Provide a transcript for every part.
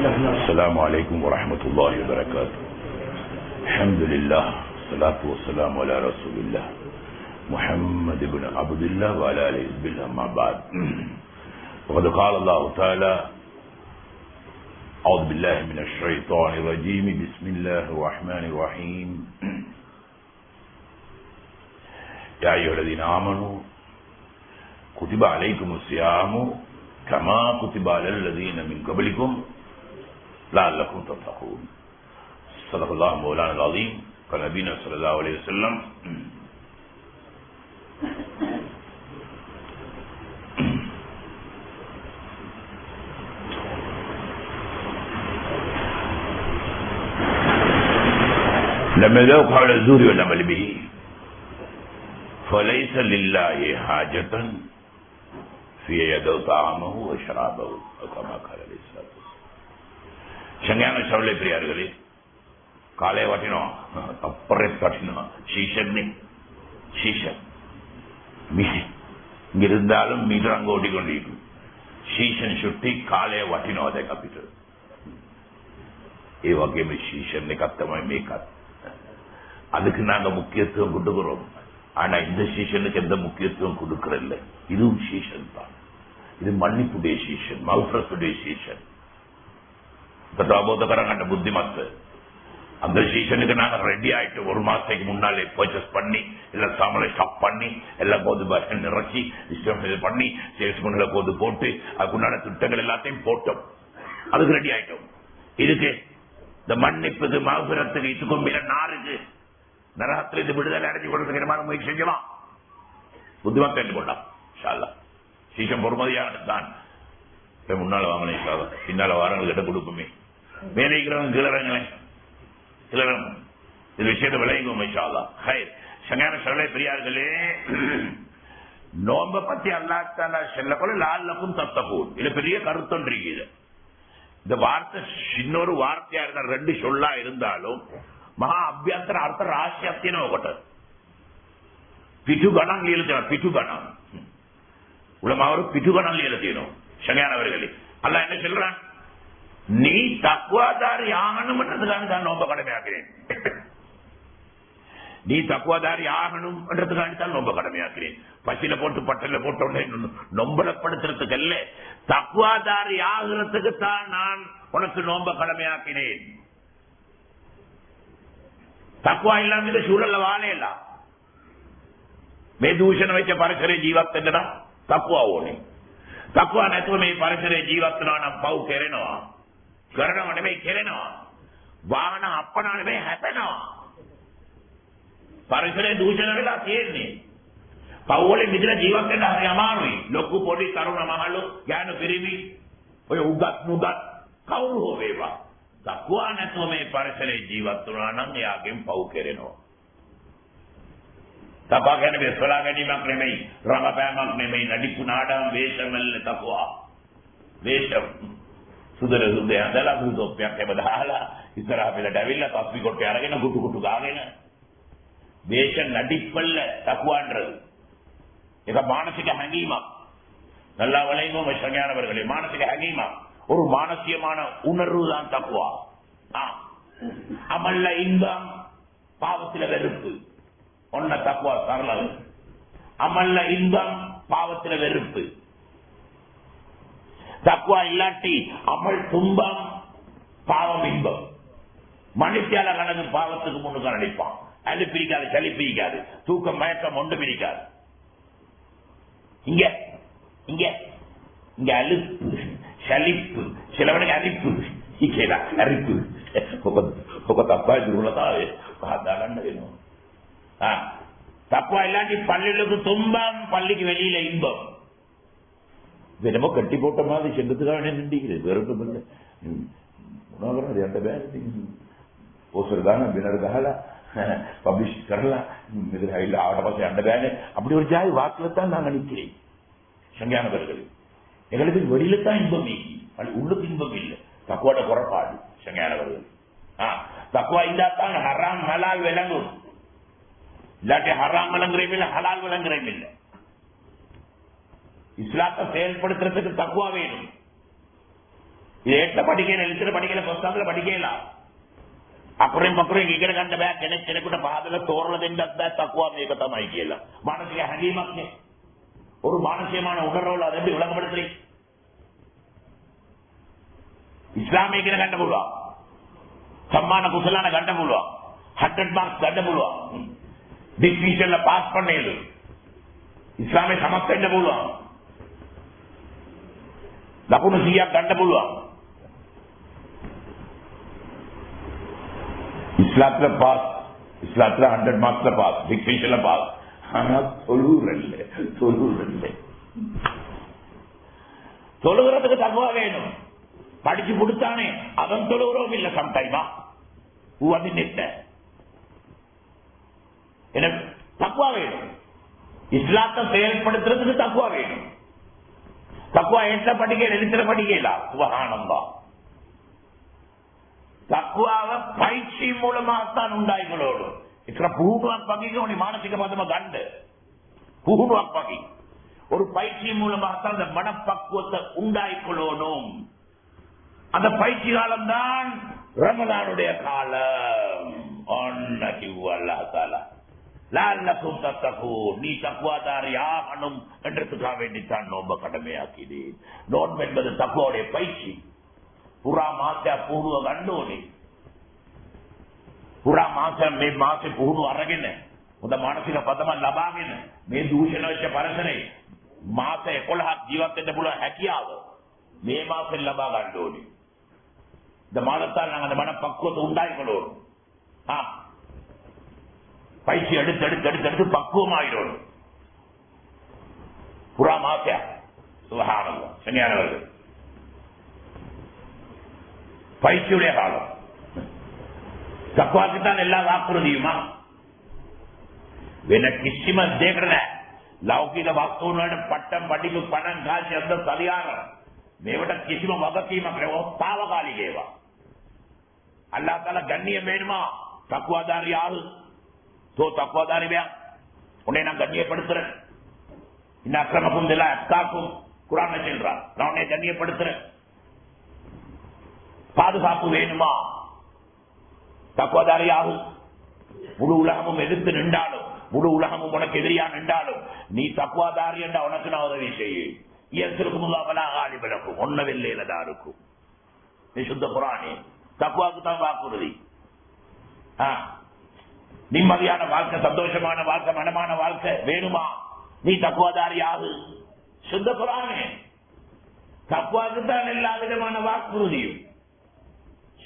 السلام عليكم ورحمة الله وبركاته. الحمد لله والصلاة والسلام على رسول الله محمد بن عبد الله وعلى آله حزب الله. أما بعد، وقد قال الله تعالى: أعوذ بالله من الشيطان الرجيم، بسم الله الرحمن الرحيم. يا أيها الذين آمنوا كتب عليكم الصيام كما كتب على الذين من قبلكم لعلكم تتقون. صدق الله مولانا العظيم. قال نبينا صلى الله عليه وسلم: لم يذوق حول الزور والعمل به فليس لله حاجة في يدو طعامه وشرابه كما قال عليه الصلاة والسلام. சங்கையான சவலை பிரியார்களே, காலை வாட்டினோம் தப்பறை காட்டினோம் சீசன் இங்க இருந்தாலும் மீட்டர் அங்க ஓட்டிக்கொண்டிருக்கும். சீசன் சுட்டி காலையை வாட்டினோம் அதை கப்பிட்டு ඒ වගේම සීසන් එකක් තමයි මේකත්. அதுக்கு நாங்க முக்கியத்துவம் கொடுக்கிறோம். ஆனா இந்த சீசனுக்கு எந்த முக்கியத்துவம் கொடுக்கறதில்லை. இதுவும் சீசன் தான். இது மன்னிப்புடைய சீசன், மௌஃபரத்துடைய சீசன். பிரபோதகரங்கண்ட புத்திமத்து அந்த சீசனுக்கு நாங்க ரெடி ஆயிட்டு ஒரு மாசத்துக்கு முன்னாலே பர்ச்சேஸ் பண்ணி எல்லாம் சாமலை ஸ்டாக் பண்ணி எல்லாம் போது பஸ் நிறச்சி பண்ணி சேல்ஸ்மேன்ல போது போட்டு அதுக்குண்டான திட்டங்கள் எல்லாத்தையும் போட்டோம். அதுக்கு ரெடி ஆயிட்டோம். இதுக்கு இந்த மன்னிப்புக்கு மௌஃபரத்துக்கு இதுக்கும் மேல நாருக்கு நரகத்தில் இது விடுதலை அடைஞ்சு கொடுத்துக்கிறமான முயற்சி செஞ்சலாம். புத்திமத்தை என்று கொண்டான். சீசன் பொறுமதியானது தான். முன்னால வாங்கின பின்னால வாரங்கள் கிட்ட கொடுக்குமே. மேலே இருக்கிறவங்க கிளறங்களேன், கிளறம் இது விஷயத்தை விளையுங்க. சங்கான சொல்ல பெரியார்களே, நோம்ப பத்தி அல்லாஹ் சொல்லக்கூட லால்லக்கும் தத்தகூன். இது பெரிய கருத்தொன்றிருக்குது. இந்த வார்த்தை இன்னொரு வார்த்தையா இருந்தா ரெண்டு சொல்லா இருந்தாலும் මහා අභ්‍යන්තර අර්ථ රාශියක් තියෙනවා කොට. පිටු ගණන් ලියලා තියෙනවා. පිටු ගණන්. උලමාවරු පිටු ගණන් ලියලා තියෙනවා. ஷங்கானவர்களே, அல்லாஹ் என்ன சொல்றான்? நீ தக்வாதாரி ஆகணும்ன்றதுக்காக தான் நோன்ப கடமையாக்கிறேன். நீ தக்வாதாரி ஆகணும்ன்றதுக்காக தான் நோன்ப கடமையாக்கிறேன். பசியில போட்டு பட்டல போட்ட உடனே நொம்பலப்படுத்துறதுக்கு அல்ல, தக்வாதாரி ஆகிறதுக்கு தான் நான் உனக்கு நோன்ப கடமையாக்கினேன். තක්වා ඉල්ලන්නේ සූරල වාලේලා මේ දූෂණ වෙච්ච පරිසරයේ ජීවත් වෙන්න නම් තක්වා ඕනේ. තක්වා නැතුව මේ පරිසරයේ ජීවත් වෙනවා නම් පව් කෙරෙනවා. කරනව නෙමෙයි කෙරෙනවා. වාහන අප්පනා නෙමෙයි හැපෙනවා. පරිසරයේ දූෂණ වෙලා තියෙන්නේ. පව් වලින් මිදලා ජීවත් වෙන්න හරි අමාරුයි. ලොකු පොඩි තරුණ මහලු ඥාන පිරිමි ඔය උගත් නුගත් කවුරු හෝ වේවා. තක්වා නැතුව මේ පරිසරයේ ජීවත් වුණා නම් එයාගෙන් පව් කෙරෙනවා. තපා ගැන වෙස්වලා ගැනීමක් නෙමෙයි, රඟපෑමක් නෙමෙයි, නඩිපු නාඩම් වේශමල්ල තක්වා. වේශම් සුදර සුදේ ඇඳලා සුදොප්පයක් හැම දාලා ඉස්සරහ පෙළට ඇවිල්ලා තස්වි කොටේ අරගෙන කුටු කුටු ගාගෙන වේශ නඩිප්පල්ල තක්වාன்றது. ඒක මානසික හැඟීමක්. நல்லா வளைங்கோ ஞானவர்களே, மானசிக හැඟීමක්. ஒரு மானசியமான உணர்வு தான் தக்குவா. அமல்ல இன்பம், பாவத்தில வெறுப்பு. ஒன்ன தக்குவா சரளம். அமல்ல இன்பம், பாவத்தில வெறுப்பு. தக்குவா இல்லாட்டி அமல் துன்பம், பாவம் இன்பம். மனுஷியால கணக்கு பாவத்துக்கு முன்னுக்கு நடிப்பான். அது பிரிக்காது, சளி பிரிக்காது, தூக்கம் மயக்கம் ஒன்று பிரிக்காது. இங்க இங்க இங்க அழுப்பு, சலிப்பு, சிலவனுக்கு அரிப்பு, அரிப்பு தப்பா வேணும். தப்பா இல்லாட்டி பள்ளிகளுக்கு துன்பம், பள்ளிக்கு வெளியில இன்பம். என்னமோ கட்டி போட்ட மாதிரி சென்றதுக்காக நின்றுகிறது. வெறுப்பு இல்லை. போசுறதான பின்னர் கஹலா பப்ளிஷ் கரலாம் ஆட பாசை அண்ட பேனு அப்படி ஒரு ஜாய் வாக்குல தான் நான் நினைக்கிறேன். சங்கானவர்கள் எங்களுக்கு வெளியில தான் இன்பம், உள்ளுக்கு இன்பம் இல்லை. தக்குவாட குறைபாடு சங்கானவர்கள். தக்குவா இல்லாதான் ஹராம் ஹலால் விளங்கும். இல்லாட்டி ஹராம் விளங்குறையும் இல்லை, ஹலால் விளங்குறையும் இல்லை. இஸ்லாத்தை செயல்படுத்துறதுக்கு தக்குவா வேணும். இது எட்ட படிக்கையில எழுத்துற படிக்கையில புஸ்தகத்துல படிக்கலாம். අකුරෙන් පකුරෙන් ඉගෙන ගන්න බෑ කෙනෙකුට පහදලා තෝරලා දෙන්නත් බෑ තකුවා මේක තමයි කියලා. මානසික හැඟීමක් නේ. ஒரு மானசியமான உணர்வுல அதை எப்படி விளங்கப்படுத்துறீங்க? ඉස්ලාමයේ ඉගෙන ගන්න පුළුවන්. සම්මාන කුසලාන ගන්න පුළුවන්. 100 මාක්ස් ගන්න පුළුවන්. ඩිෆිෂන්ல පාස් பண்ணேලු. ඉස්ලාමයේ සමත් වෙන්න පුළුවන්. ලකුණු 100ක් ගන්න පුළුවන්. இஸ்லாத்துல பாஸ், இஸ்லாத்துல 100 மார்க்ஸ்ல பாஸ், டிக்ஷனரியில பாஸ். ஆனா தொழுகிறதுக்கு தக்குவா வேணும். படிச்சு கொடுத்தானே அவன் தொழுகிறோம் இல்ல சம்டைமா வந்து நிட்ட எனக்கு தக்குவா வேணும். இஸ்லாத்தை செயல்படுத்துறதுக்கு தக்குவா வேணும். தக்குவா எட்ட படிக்க எழுத்துல படிக்கலாம். சுபஹானல்லாஹ். தக்குவாவை பயிற்சி மூலமாகத்தான் உண்டாய்களோடு ఇక్కడ පුහුණුවක් වගේ ඕනේ මානසික පදම ගන්න. පුහුණුවක් වගේ ஒரு பயிற்சி மூலமாக தான் அந்த மனப்பக்குவத்தை உண்டாய்க்கொள்ளணும். அந்த பயிற்சி காலம் தான் ரமலானுடைய காலம். நீ தக்குவாதாரியாகணும் என்றதுக்காக வேண்டித்தான் நோம்ப கடமையாக்கினேன். நோன்பு என்பது தக்குவாவுடைய பயிற்சி. පුරා මාසයක් පුහුණුව ගන්න ඕනේ. පුරා මාසයක් මේ මාසේ පුහුණුව අරගෙන හොඳ මානසික පදමක් ලබාගෙන මේ දූෂණ වෙච්ච පරිසරේ මාස 11ක් ජීවත් වෙන්න පුළුවන් හැකියාව මේ මාසෙන් ලබා ගන්න ඕනේ. இந்த மாதத்தால் நாங்கள் அந்த மனப்பக்குவத்தை உண்டாயிக்கணும். பயிற்சி எடுத்து எடுத்து எடுத்து எடுத்து பக்குவமாயிடணும். புறா மாசா சுபஹானல்லாஹ். சன்னியானவர்கள் பயிற்சியுடைய காலம். தக்குவாக்குத்தான் எல்லா வாக்குறுதியுமா වෙන කිසිම දෙයකට නෑ. ලෞකික වස්තුන් වලට පට්ටම් පටික පණන් කාසි අද්ද සලියාන මේවට කිසිම වගකීමක් නෑ. ඔස්තාවකාලික ඒවා. අල්ලාහ් තාලා ගண்ணியம் வேணுமா தக்குவாதாரி ஆளு தோ தக்குவாதாரி வேணும். உன்னை நான் கண்ணியப்படுத்துறேன். இன்ன அக்கிரமக்கும் இல்ல அக்காக்கும் குர்ஆன்ல சொல்றான். நான் உன்னை கண்ணியப்படுத்துறேன். பாதுகாப்பு வேணுமா தக்குவாதாரி ஆளு. முழு உலகமும் எதிர்த்து நின்றாலும் முழு உலகமும் உனக்கு எதிரியா நின்றாலும் நீ தக்குவாதாரி என்ற உனக்கு நான் உதவி செய்யும். ஒன்னவில்லையிலதா இருக்கும். நீ சுத்த புராணி தக்குவாக்கு தான் வாக்குறுதி. நிம்மதியான வாழ்க்கை, சந்தோஷமான வாழ்க்கை, மனமான வாழ்க்கை வேணுமா நீ தக்குவாதாரி ஆகு. சுத்த புராணி தக்குவாக்கு தான் எல்லா விதமான வாக்குறுதியும்.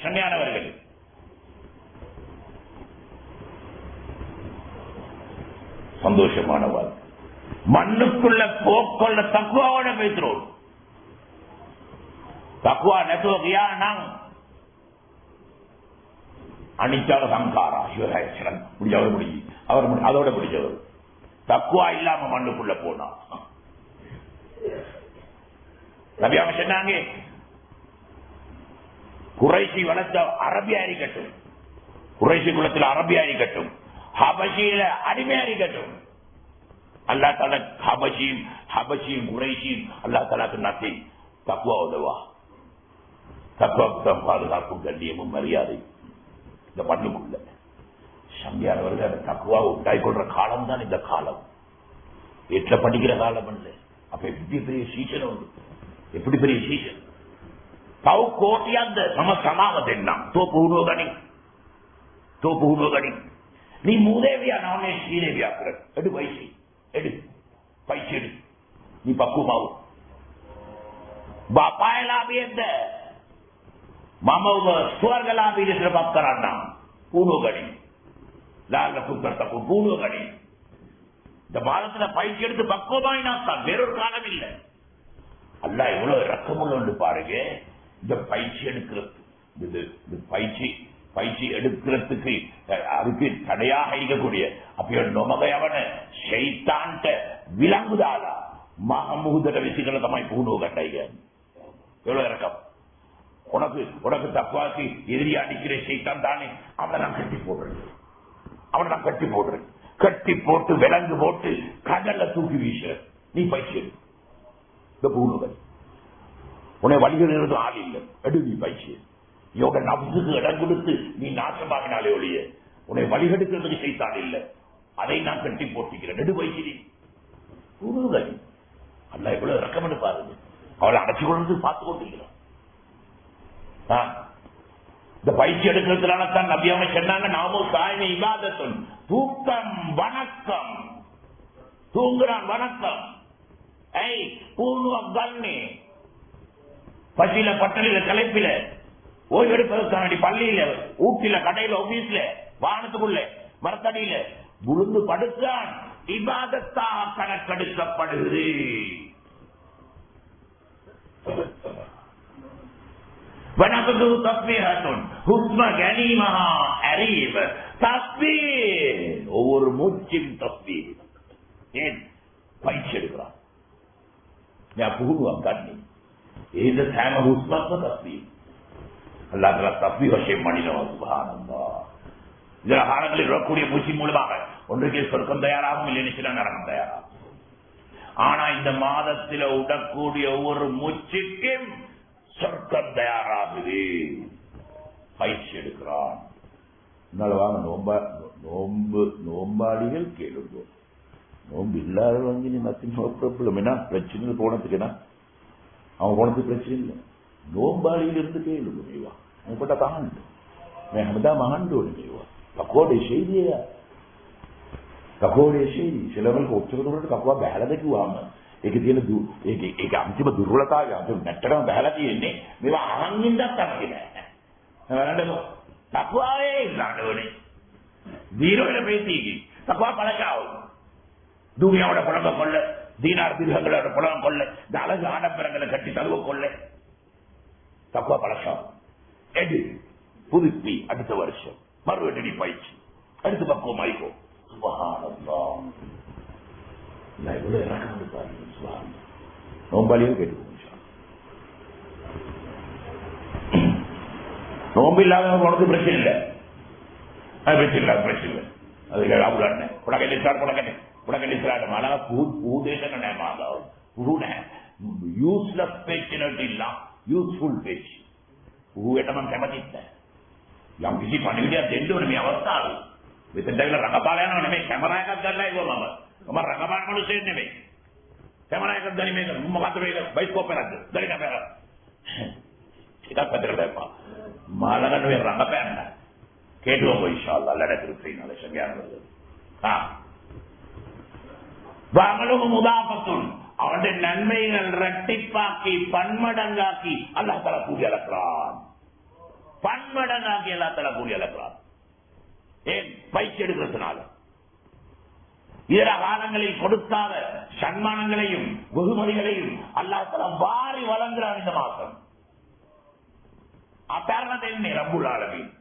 சன்னியானவர்கள் சந்தோஷமான வாழ்க்கை மண்ணுக்குள்ள போக்கொள்ள தக்குவாவோட பேசுறோம். தக்குவா நெத்துவகையா நாங்க அனிச்சால சங்காரா சிவராஜன் முடிஞ்சவர் முடிஞ்சு அவர் அதோட முடிஞ்சவர். தக்குவா இல்லாம மண்ணுக்குள்ள போனா நபியாம சொன்னாங்க குறைசி வளர்த்த அரபியா இருக்கட்டும், குறைசி குலத்தில் அரபியா இருக்கட்டும், ஹபஷியில அடிமையா இருக்கட்டும், அல்லா தாலா ஹபஷியும் குறைசியும் அல்லா தாலாக்கு நத்தி தக்குவா உதவா. தக்குவாக்கு பாதுகாப்பும் கண்ணியமும் மரியாதை இந்த மண்ணுக்குள்ள. சந்தியானவர்கள் அந்த தக்குவா உண்டாய்கொள்ற காலம் தான் இந்த காலம். எட்ல படிக்கிற காலம் அல்ல. அப்ப எப்படி பெரிய சீசன் உண்டு, எப்படி பெரிய சீசன். තව කෝටියක්ද මම සමාව දෙන්නම්. තෝ පුහුණුව ගනි. நீ மூதேவியா நானே ஸ்ரீதேவியா எடு பயிற்சி எடு நீ பக்குவமாவும். பாப்பாயலாபி எந்த மாமாவ சுவர்கலாபி பப் கரான்னா பூர்வ கணி லால புத்தர்த்தப்பு பூர்வ கணி. இந்த மாதத்துல பயிற்சி எடுத்து பக்குவமாயினாத்தான் வேறொரு காலம் இல்லை. அல்லாஹ் எவ்வளவு ரக்கமுள்ள பாருங்க. இந்த பயிற்சி எடுக்கிறது பயிற்சி எடுக்கிறதுக்கு அதுக்கு தடையாக இருக்கக்கூடிய அப்ப நொமகையவன ஷைத்தான்ட்ட விளங்குதாலா மகமுகுதட விஷயங்களை தம்மாய் பூணு கட்டாய்க. எவ்வளவு இறக்கம். உனக்கு தப்பாக்கு எதிரி அடிக்கிற ஷைத்தான் தானே அவனை நான் கட்டி போடுறேன். கட்டி போட்டு விலங்கு போட்டு கடல்ல தூக்கி வீச. நீ பயிற்சி இந்த பூணுகள் உன்னை வழிகிறது ஆள் இல்லை. எடு நீ பயிற்சி. யோக நப்சுக்கு இடம் கொடுத்து நீ நாசமாகினாலே ஒழிய உன்னை வழிகெடுக்கிறதுக்கு செய்தான் இல்லை. அதை நான் கட்டி போட்டிக்கிறேன். நெடு பயிற்சி கூறுதல் அல்ல எவ்வளவு ரெக்கமெண்ட் பாருங்க. அவளை அடைச்சு கொண்டு பார்த்து கொண்டிருக்கிறான். இந்த பயிற்சி எடுக்கிறதுனால தான் நபியாம சொன்னாங்க, நாமும் சாயனை இபாதத்தும் தூக்கம் வணக்கம். தூங்குறான் வணக்கம். பூர்வம் கண்ணே பசியில பட்டணியில கலைப்பில ஓய்வு எடுப்பதற்கான பள்ளியில ஊட்டில கடையில ஆபீஸ்ல வாகனத்துக்குள்ள மரத்தடியில விழுந்து படுத்தான். இபாதத்தாக கணக்கெடுக்கப்படுகிறது. ஒவ்வொரு மூச்சின் தஸ்பீர். ஏன் பயிற்சி எடுக்கிறான். பூர்வம் கண்ணி இந்த சேம ஹுஸ்மத்வ தஸ்பீர் அல்லாஹ் தஸ்பீர் விஷயம் பண்ணினோம். சுப்ஹானல்லாஹ். இதர காலங்களில் வரக்கூடிய மூச்சி மூலமாக ஒன்றுக்கு சொர்க்கம் தயாராகும், இல்லை சில நரகம் தயாராகும். ஆனா இந்த மாதத்தில் விடக்கூடிய ஒவ்வொரு மூச்சுக்கும் சொர்க்கம் தயாராகுது. பயிற்சி எடுக்கிறான். வாங்க நோம்பாளிகள் கேளுங்க. நோம்பு இல்லாத வந்து பிரச்சனை என்ன பிரச்சனை போனதுக்குன்னா அவன் போனதுக்கு பிரச்சனை இல்லை. நோம்பாளியில் இருந்து கேளுங்க. மேவா உங்கள்கிட்ட மகாண்டு மேகமதா மகாண்டு மேவா කකෝඩේ ශෛලිය කකෝඩේ ශෛලිය සිලවලක ඔච්චරකට කකවා බහැලා දෙකුවාම ඒකේ තියෙන ඒක අන්තිම දුර්වලතාවය අන්තිම නැට්ටම බහැලා තියෙන්නේ මේවා අහන් ඉඳක් තමයි නෑ නේද කකවාවේ ඉන්නවනේ දීරවල ප්‍රීතියි කකවා පළකාව දුනියාවට පොළඹ කොල්ල දීනාර දිර්හங்களோட පොළඹ කොල්ල දාලා ආඩම්බරங்களை கட்டி தழுவ கொள்ள கකවා பළකාව எடு புதுப்பி அடுத்த வருஷம் மறுவடி பயிற்சி அடுத்த பக்கம் ஆயிக்கோ. சுபஹானல்லாஹ். நான் இவ்வளவு இறக்கம் பாருங்க. சுபஹானல்லாஹ். நோம்பாளியும் கேட்டுக்கோங்க. நோம்பு இல்லாத உனக்கு பிரச்சனை இல்லை. பிரச்சனை இல்லை. அதுக்கு அவ்வளோ உடகலிசார் மழை பூதேசன நேமாதான் புருண யூஸ்லெஸ் பேச்சு இல்ல யூஸ்ஃபுல் பேச்சு එටම කැමතිත් නැහැ. යම් කිසි පණිවිඩයක් දෙන්න ඕනේ මේ අවස්ථාවේ. මෙතෙන්ට ඇවිල්ලා රඟපාලා යනවා නෙමෙයි කැමරා එකක් ගන්නයි ගොම මම රඟපාන මිනිස්සෙක් නෙමෙයි. කැමරා එකක් ගනි මේක මොකද්ද මේක බයිස්කෝප් එකක්ද? දරි කැමරා. ඉතින් පැත්තකට දාපා. මාළඟ නෙවෙයි රඟපෑන්න. கேட்டுவோம் இன்ஷாஅல்லாஹ் லடக்கு ட்ரெயினால சரியானது. வாமலும் முதாஃபத்துன் அவருடைய நன்மைகள் இரட்டிப்பாக்கி பன்மடங்காக்கி அல்லாஹ் தஆலா கூலி அளக்கிறான். பன்மடங்காக்கி அல்லாஹ் தஆலா கூலி அளக்கிறான். ஏன் பயிற்சி எடுக்கிறதுனால இதர காலங்களில் கொடுக்காத சன்மானங்களையும் வெகுமதிகளையும் அல்லாஹ் தஆலா வாரி வழங்குகிறான் இந்த மாசம். அபரணத்தை ரப்புல் ஆலமீன்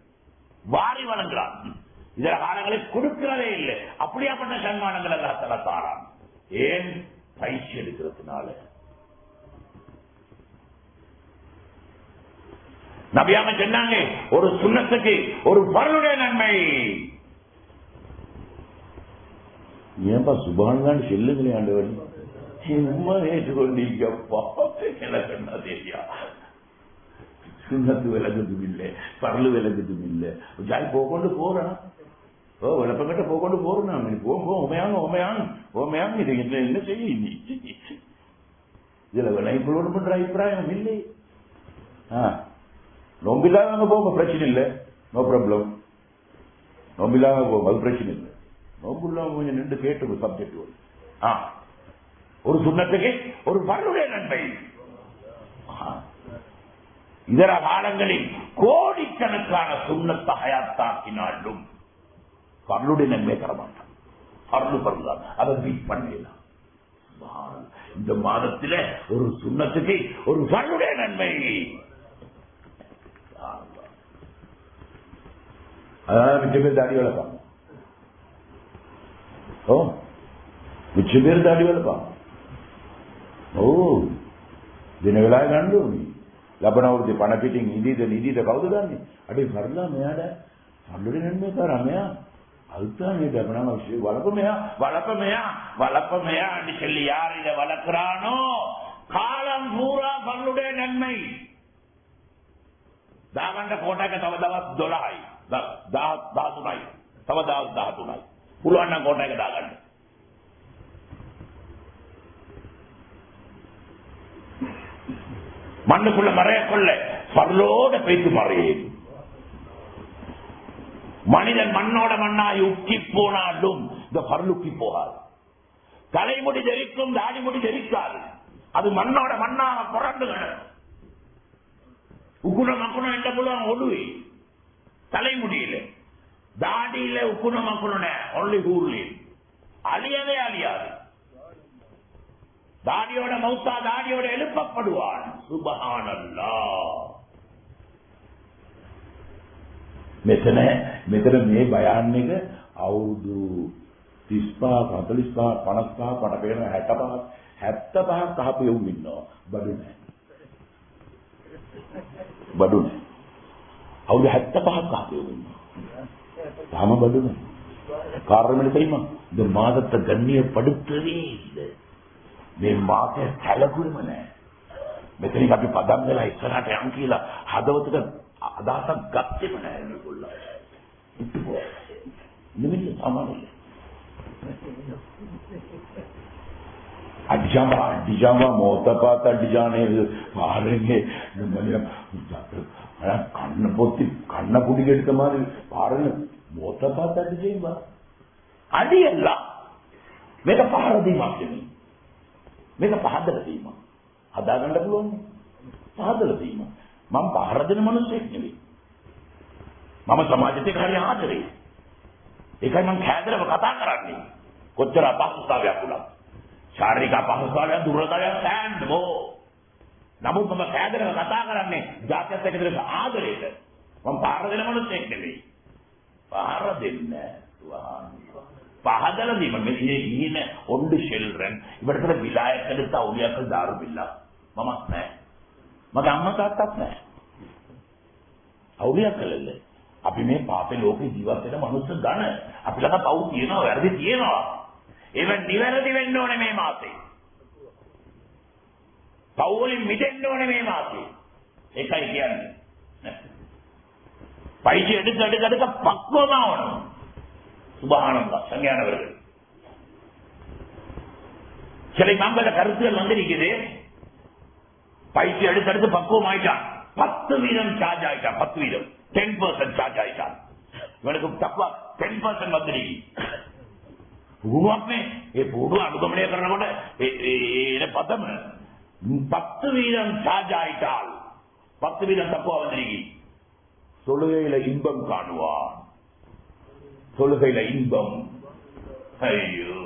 வாரி வழங்குகிறான். இதர காலங்களில் கொடுக்கிறதே இல்லை. அப்படியாப்பட்ட சன்மானங்கள் அல்லாஹ் தஆலா தாரான். ஏன் பயிற்சி எடுக்கிறதுனால. நபியாம சொன்னாங்க ஒரு சுன்னத்துக்கு ஒரு பருடைய நன்மை. ஏன்பா சுபான் செல்லுங்களே ஆண்டவர் சும்மா ஏற்றுக்கொண்டீங்கப்பா எனக்கு என்ன தெரியா. சுண்ணத்து விலகுதும் இல்லை பரலு விலகுதும் இல்லை. ஜாய் போகொண்டு போறான் விளப்பங்கிட்ட போகொண்டு போறேன். உமையாங்க உமையாங்க உமையாங்க இது என்ன செய்ய இதுல விளைவுகளோடு பண்ற அபிப்பிராயம் இல்லை. நோம்பில்லாதவங்க போங்க பிரச்சனை இல்லை. No problem. நோம்பில்லாத போங்க அது பிரச்சனை இல்லை. நோம்பு இல்லாம கொஞ்சம் நின்று கேட்டு சப்ஜெக்ட் ஒரு சுண்ணத்துக்கு ஒரு பருடைய நன்மை. இதர காலங்களில் கோடிக்கணக்கான சுண்ணத்தை ஹயாத்தாக்கினாலும் பருளுடைய நன்மை தரமாட்டான். பருளு பருதான் அதை பீட் பண்ணலாம். இந்த மாதத்தில் ஒரு சுண்ணத்துக்கு ஒரு பருளுடைய நன்மை. அதாவது மிச்ச பேர் தாடி வளர்ப்பாங்க. மிச்ச பேர் தாடி வளர்ப்பாங்க. දිනවෙලා ගන්න ඕනේ. ලබනවෘත්ති පණ පිටින් ඉදීද කවුද ගන්නෙ? අඩේ කරලා මෙයාට අල්ලුනේ නෙමෙයි කරා මෙයා. அல்தானே வளர்ப்பமையா வளர்ப்பமையா வளர்ப்பமையா சொல்லி யார் இதை வளர்க்கிறானோ කාලම් පූරා පල්ලුඩේ නන්මයි දාගන්න කෝටාක තව දවස් 12යි 13යි තව දවස් 13යි පුළුවන් නම් කෝටාක දාගන්න மண்ணுக்குள்ள மறைய கொள்ள பரலோட பேச்சு மறையும் மனிதன் மண்ணோட மண்ணாய் உக்கி போனாலும் இந்த பரலுக்கி போகாது தலைமுடி தெரிக்கும் தாடிமுடி தெரிக்காது அது மண்ணோட மண்ணாக புரண்டு உக்குண மக்குணம் என்ற புலம் ஒடுவி தலைமுடியில தாடியில உக்குண மக்குண ஒன்லி ஊர்லி அழியவே அழியாது தாடியோட மௌத்தா தாடியோட எழுப்பப்படுவான் சுபஹானல்லாஹ் මෙතන මේ බයන් එක අවුරුදු 35 45 55 පණ පේන 75ක් අහපු යවුම් ඉන්නවා බඩු නැහැ අවුරුදු 75ක් අහපු යවුම් ඉන්නවා තාම බඩු නැහැ කාර්යමල தெரியுமா இந்த மாதத்தை கண்ணியப்படுத்தவே இல்லை මේ මාතේ සැලකුවෙම නැහැ මෙතනින් අපි පදම් වෙලා ඉස්සරහට යන් කියලා හදවතට අදහසක් ගත්තේම නැහැ මේගොල්ලෝ නෙමෙයි සාමාන්‍යයෙන් අජාමා මොතපාත ඩිජානේ පාරේ නම්බලිය කන්න පුඩිගෙට තමයි පාරේ මොතපාත ඩිජේවා අඩියල්ල මේක පහර දීමක් නෙමෙයි මේක පහදලා දීමක් හදාගන්න පුළුවන් පහදලා දීමක් මම පහර දෙන මිනිස්සෙක් නෙවෙයි මම සමාජයට හරිය ආදරේ ඒකයි මම කෑදරව කතා කරන්නේ කොච්චර අපහසුතාවයක් වුණත් ශාරීරික අපහසුතාවයක් දුර්වලතාවයක් සෑහෙනෝ නමුත් මම කෑදරව කතා කරන්නේ ජාතියත් එක්ක දෙන ආදරේට මම පහර දෙන මිනිස්සෙක් නෙවෙයි පහර දෙන්නේ පහදලා දීම මේ ඉන්නේ ඔන්ඩි children ඉවරතර විලායත් எடுத்த අවුලියක්ල් දාරු බිල්ලා මමත් නැහැ මගේ අම්මා තාත්තත් නැහැ අවුලියක්ල්ල අපි මේ පාපේ ලෝකේ ජීවත් වෙන මනුස්ස ගණ අපි ළඟ පව් තියෙනවා වැරදි තියෙනවා ඒක නිවැරදි වෙන්න ඕනේ මේ මාසේ පව් වලින් මිදෙන්න ඕනේ මේ මාසේ ඒකයි කියන්නේ පයිජි எடுக்க පක්වවවනවා சுபஹானல்லாஹ் சங்கையானவர்கள் சில இமாம்கள கருத்துகள் வந்திருக்குது பயிற்சி எடுத்து பக்குவம் ஆயிட்டான் 10% சார்ஜ் ஆயிட்டான் 10% சார்ஜ் ஆயிட்டான் இவனுக்கு தக்குவா 10% வந்துருக்கு உருவாக்குமே பூடு அனுகமனைய කරන කොට ඒ පදම 10% சார்ஜ் ஆயிட்டால் 10% தக்குவா வந்திருக்கு தொழுகையில இன்பம் காணுவான் தொழுகையில இன்பம் ஐயோ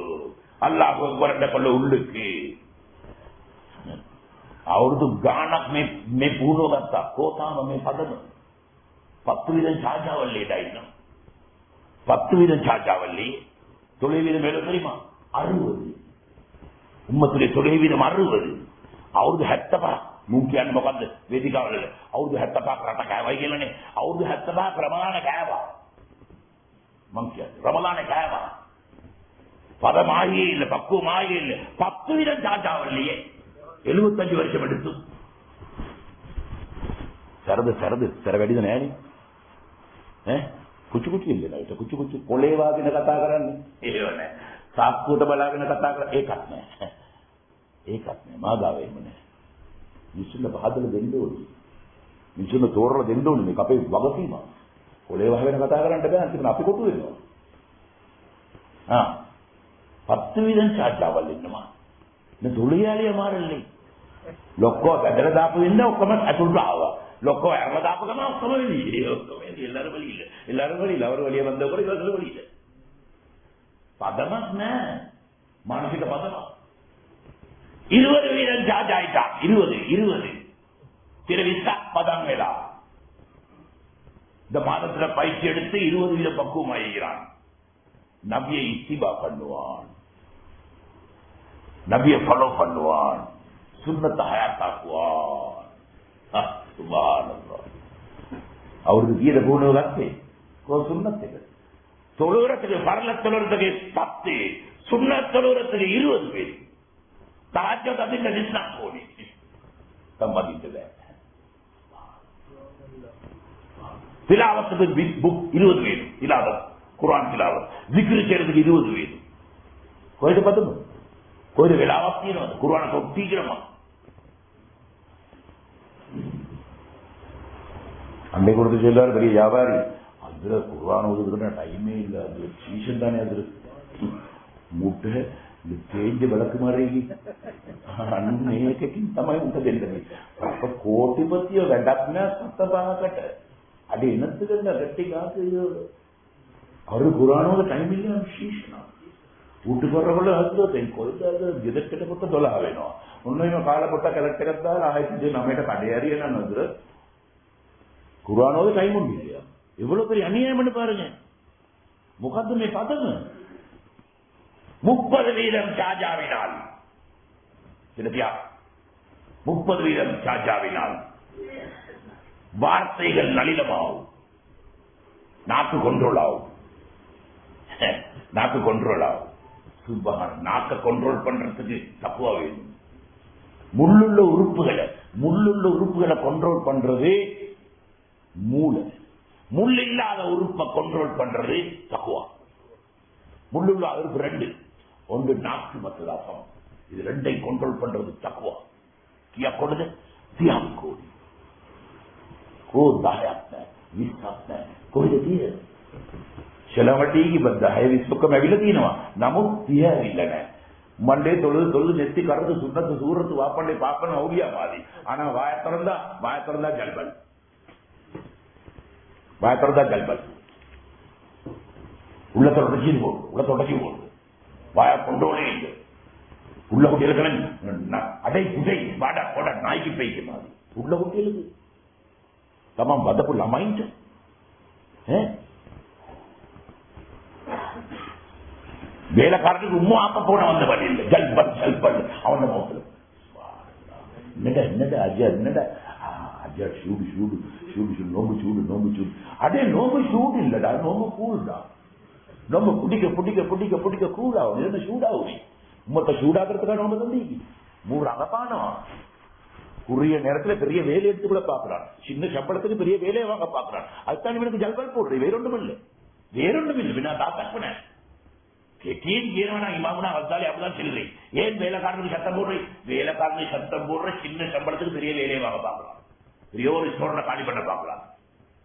அல்லாஹ் அக்பர் கொள்ள உள்ளுக்கு අවුරුදු ගාණක් මේ පුහුණුව ගත්තා කොතාම මේ පදම 10% சார்ஜாவல்லிடா இன்னும் 10% சார்ஜாவல்லி தொழில் வீதம் எவ்வளவு தெரியுமா 60 உம்மத்துடைய தொழில் வீதம் 60 අවුරුදු 75 මුන් කියන්නේ මොකද්ද වේදිකාවල අවුරුදු 75ක් රට කෑවයි කියලානේ අවුරුදු 75ක් රමදාන කෑවා මං කියන්නේ රමදාන කෑවා பதமாயே இல்ல பக்குவமாயே இல்ல 10% சார்ஜாவல்லியே 75 வருஷம் எடுத்து සැර වැඩිද නෑනේ කුචු ඉල්ලන ඒක කුචු කොලේ වාගෙන කතා කරන්නේ ඒව නෑ සාක්කුවට බලාගෙන කතා කර ඒකත් නෑ මාදාවෙම නෑ මිනිස්සුන්ට බහදල දෙන්න ඕනේ මිනිස්සුන්ට තෝරලා දෙන්න ඕනේ මේක අපේ වගකීම කොලේ වහගෙන කතා කරන්න බෑ අන්තිමට අපි කොටු වෙනවා 10% சார்ஜாவல் ඉන්නවා මේ දුලියාලිය මාරල්ලේ ලොක්කෝ ඇදලා දාපු ඉන්න ඔක්කොම අතුල්ට ආවා ලොක්කෝ ඇරලා දාපු ගමන් ඔක්කොම එළිය எல்லாரும் வெளியில அவர் வெளியே வந்த கூட இவர்கள் வெளியில பதமஸ் மானசிக பதமா 20% சார்ஜ் ஆயிட்டான் 20 சில விசா பதம் வேலா இந்த மாதத்துல பயிற்சி எடுத்து 20% பக்குவம் ஆகிறான் நபியை இத்திபா பண்ணுவான் நபியை ஃபாலோ பண்ணுவான் சுன்னத்தை ஹயாத்தாக்குவான் சுப்ஹானல்லாஹ் அவருக்கு கீத பூணு கத்தே சுண்ணத்துக்கு தொழுகிறதுக்கு பரல தொழுறதுக்கு 10 சுண்ணத் தொழுகிறதுக்கு 20 பேர் tahajud tapi nggak disnakoni tambah gitu deh. Tilawatuக்கு புக் 20 வேணும். திலாவத் குர்ஆன் திலாவத் zikr செய்யறதுக்கு 20 வேணும். கோயில பார்த்தோம். கோயில வேளாவத் තියෙනවා. குர்ஆன කොප්පීකරම. அன்னை கொடுத்து சொல்றாரு பெரிய வியாபாரி. அதுல குர்ஆன் ஓதுறதுக்கு டைமே இல்ல. அது சீசன் தானே அது. முட்டை இந்த தேஞ்ச விளக்கு மாதிரி අන්නේකකින් තමයි උන්ට දෙන්නේ. අප කෝටිපතිය වැඩක් නෑ සතපහකට. අද එනත් ගන්න රැටි ගාතේ අර කුරානවල ටයිම් ඉන්නේ විශේෂණ. උඩ කරවල හදලා කොයිද ගෙදරට කොට 12 වෙනවා. ඔන්න එහෙම කාලා කොට කැලට් එකක් දාලා ආයෙත් 9ට කඩේ හරියන නේද? කුරානවල ටයිම් උන්නේ. எவ்வளவு பெரிய அநியாயம்னு பாருங்க. මොකද්ද මේ පදම? 30% சார்ஜாவினால் சரியா 30% சார்ஜாவினால் வார்த்தைகள் நளினமாகும். நாக்கு கண்ட்ரோல் ஆகும். நாக்கு கண்ட்ரோல் ஆகும். சுபஹான் நாக்க கண்ட்ரோல் பண்றதுக்கு தக்குவா வேணும். முள்ளுள்ள உறுப்புகளை கண்ட்ரோல் பண்றது மூளை. முள் இல்லாத உறுப்பை கண்ட்ரோல் பண்றது தக்குவா. முள்ளுள்ள உறுப்பு 2. ஒன்று நாக்கு மற்றது அசம். இது 2ஐ கண்ட்ரோல் பண்றது தக்குவா. கியா கொடுது தியாம் கோடி को 10 20 කොහෙද තියෙන්නේ? ශලවටීගේ 10 20කම ඇවිල්ලා තියෙනවා. නමුත් 30 ඇවිල්ලා නැහැ. மண்டே தொழுது நெத்தி கறந்து சுண்ணத்து சூரத்து வாப்பண்டே பாப்பன ஔலியா மாதிரி. ஆனா வாய திறந்தா ஜல்பல். உள்ளத்தை உடச்சி போடு. வாய கொண்டோனே இல்லை. உள்ள குட்டிகளுக்கு அடை புடை வாடா போட நாய்க்கு பைக்க மாதிரி. உள்ள குட்டிகளுக்கு தமாம் பதப்பு லமாயிட்டு வேலைக்காரனுக்கு உம்மா ஆப்ப போன வந்த வழி இல்லை. ஜல்பல் அவன மோசம் என்னடா அஜா சூடு நோம்பு சூடு அடே நோம்பு சூடு இல்லடா, நோம்பு கூழ்டா. நோம்பு புடிக்க கூழாகும். என்ன சூடாகும்? உம்மத்தை சூடாக்குறதுக்காக நோம்பு தந்தி மூறாங்க பானம். குறுகிய நேரத்தில் பெரிய வேலை எடுத்து கூட பாக்குறான். சின்ன சம்பளத்துக்கு பெரிய வேலையை வாங்க பாக்குறான். அதுதான் இவனுக்கு ஜல்பல் போடுறது. வேறொன்றும் இல்லை. நான் தாத்தப்பன இமாமுனா வந்தாலே அப்படிதான் சொல்லுறேன். ஏன் வேலைக்காரனுக்கு சத்தம் போடுற சின்ன சம்பளத்துக்கு பெரிய வேலையை வாங்க பாக்குறான். பெரிய ஒரு ஸ்டோர்ல காலி பண்ண பாக்கலாம்.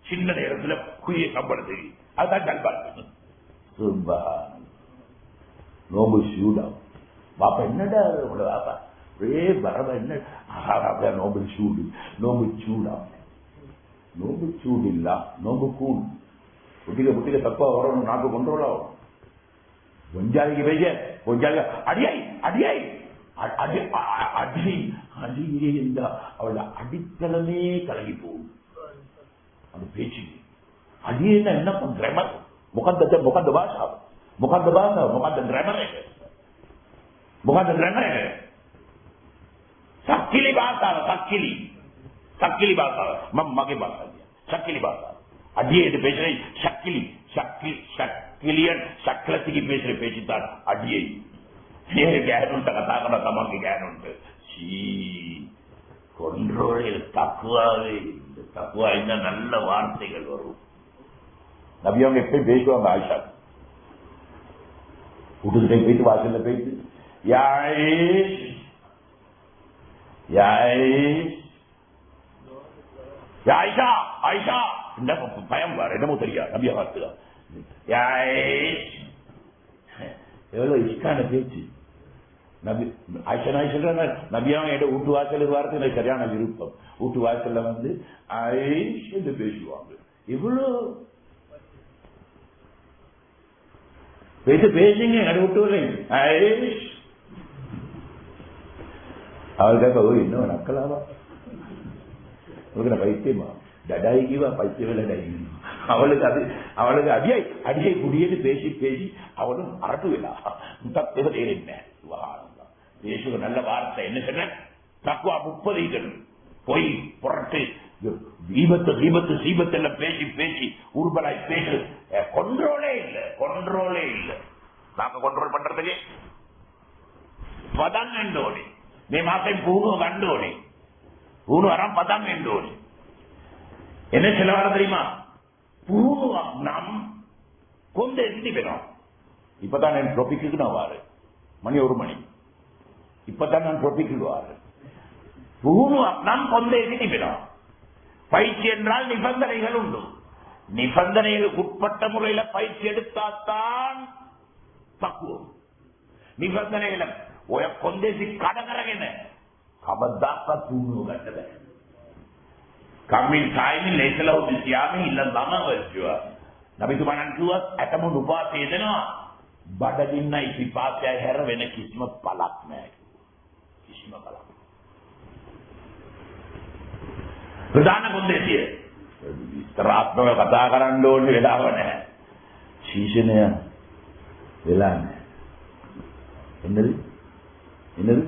சின்ன நேரத்தில் குறுகிய சம்பளத்துக்கு அதுதான் ஜல்பல். நோம்பு சூடாகும். பாப்பா என்னடா பாப்பா வரவ என்ன நோம்பு சூடா. நோம்பு சூடு இல்ல, நோம்பு கூழ். புட்டிக தப்பா வரணும். நாக்கு கண்ட்ரோல் ஆகும். கொஞ்சாலிக்கு பேச கொஞ்சாலி அடியாய் அவள அடித்தளமே கலகி போகும். அந்த பேச்சு அடியே என்ன கிராமர் முகந்த பாஷா கிராமர் சக்கிலி பாசாව சக்கிலி பாசாව මගේ භාෂාව சக்கிலி பாசா. அடியே பேசுற சக்கிலியன் சக்கலத்துக்கு பேசுற பேச்சுத்தான் அடியை. கேனுண்ட கதா கட தமக்கு கேனுண்டு கொன்றோழில் தக்குவாவே. இந்த தக்குவா இந்த நல்ல வார்த்தைகள் வரும். நபி அவங்க எப்பயும் பேசுவாங்க. ஆயிஷா வீட்டுக்கிட்ட போயிட்டு வாசல்ல போயிட்டு ஆயிஷா இந்த பயம் வர என்னமோ தெரியா. நபியா வார்த்தை எவ்வளவு இஷ்டான பேச்சு. நபியாவும் என் வீட்டு வாசலுக்கு வார்த்தை எனக்கு சரியான விருப்பம். வீட்டு வாசல்ல வந்து ஆயிஷ் என்று பேசுவாங்க. இவ்வளவு பேசுங்க என் விட்டு வரேன். ஆயிஷ் அவளுக்காக இன்னும் நக்கலாவா பைத்தியமா டடாய்க்குவா பைத்தியம். அவளுக்கு அடியை குடியேன்னு பேசி அவளும் அரட்டுவிடா. என்ன பேசுக நல்ல வார்த்தை. என்ன சொன்ன தக்குவா 30 போய் புரட்டு சீபத்து எல்லாம் பேசி ஊர்பலாய் பேசு. கொண்ட்ரோலே இல்லை. நாங்க கண்ட்ரோல் பண்றதுக்கு பதன்னோடி මේ මාසෙන් පුහුණුව ගන්න ඕනේ. පුහුණුව අරන් පටන් ගන්න ඕනේ. என்ன செலவாட தெரியுமா? புழுවක් නම් කොන්දේ තිබෙනවා. இப்பதான் நான் ட்ரோபிக்கு நான் வாரு. மணி 1 மணி. இப்பதான் நான் ட்ரோபிக்கு வாரு. புழுවක් නම් කොන්දே තිබෙනවා. பயிற்சி என்றால் நிபந்தனைகள் உண்டு. நிபந்தனைகளுக்கு உட்பட்ட முறையில பயிற்சி எடுத்தாத்தான் பக்குவம். நிபந்தனைகளை ඔය කොන්දේසි කඩ කරගෙන කවදාවත් පුහුණුව ගන්න බෑ. කම්මින් සායිමින් ලේසලව දිසියාමේ ඉල්ලන්නම වෙච්චුවා. නබිතුමාණන් කිව්වත් ඇතම උපාසය දෙනවා. බඩගින්නයි පිපාසයයි හැර වෙන කිසිම පළක් නැහැ. කිසිම පළක්. ප්‍රධාන කොන්දේසිය විස්තරාත්මකව කතා කරන්න ඕනේ වෙලාව නැහැ. ශීෂණය වෙලා නැහැ. என்னது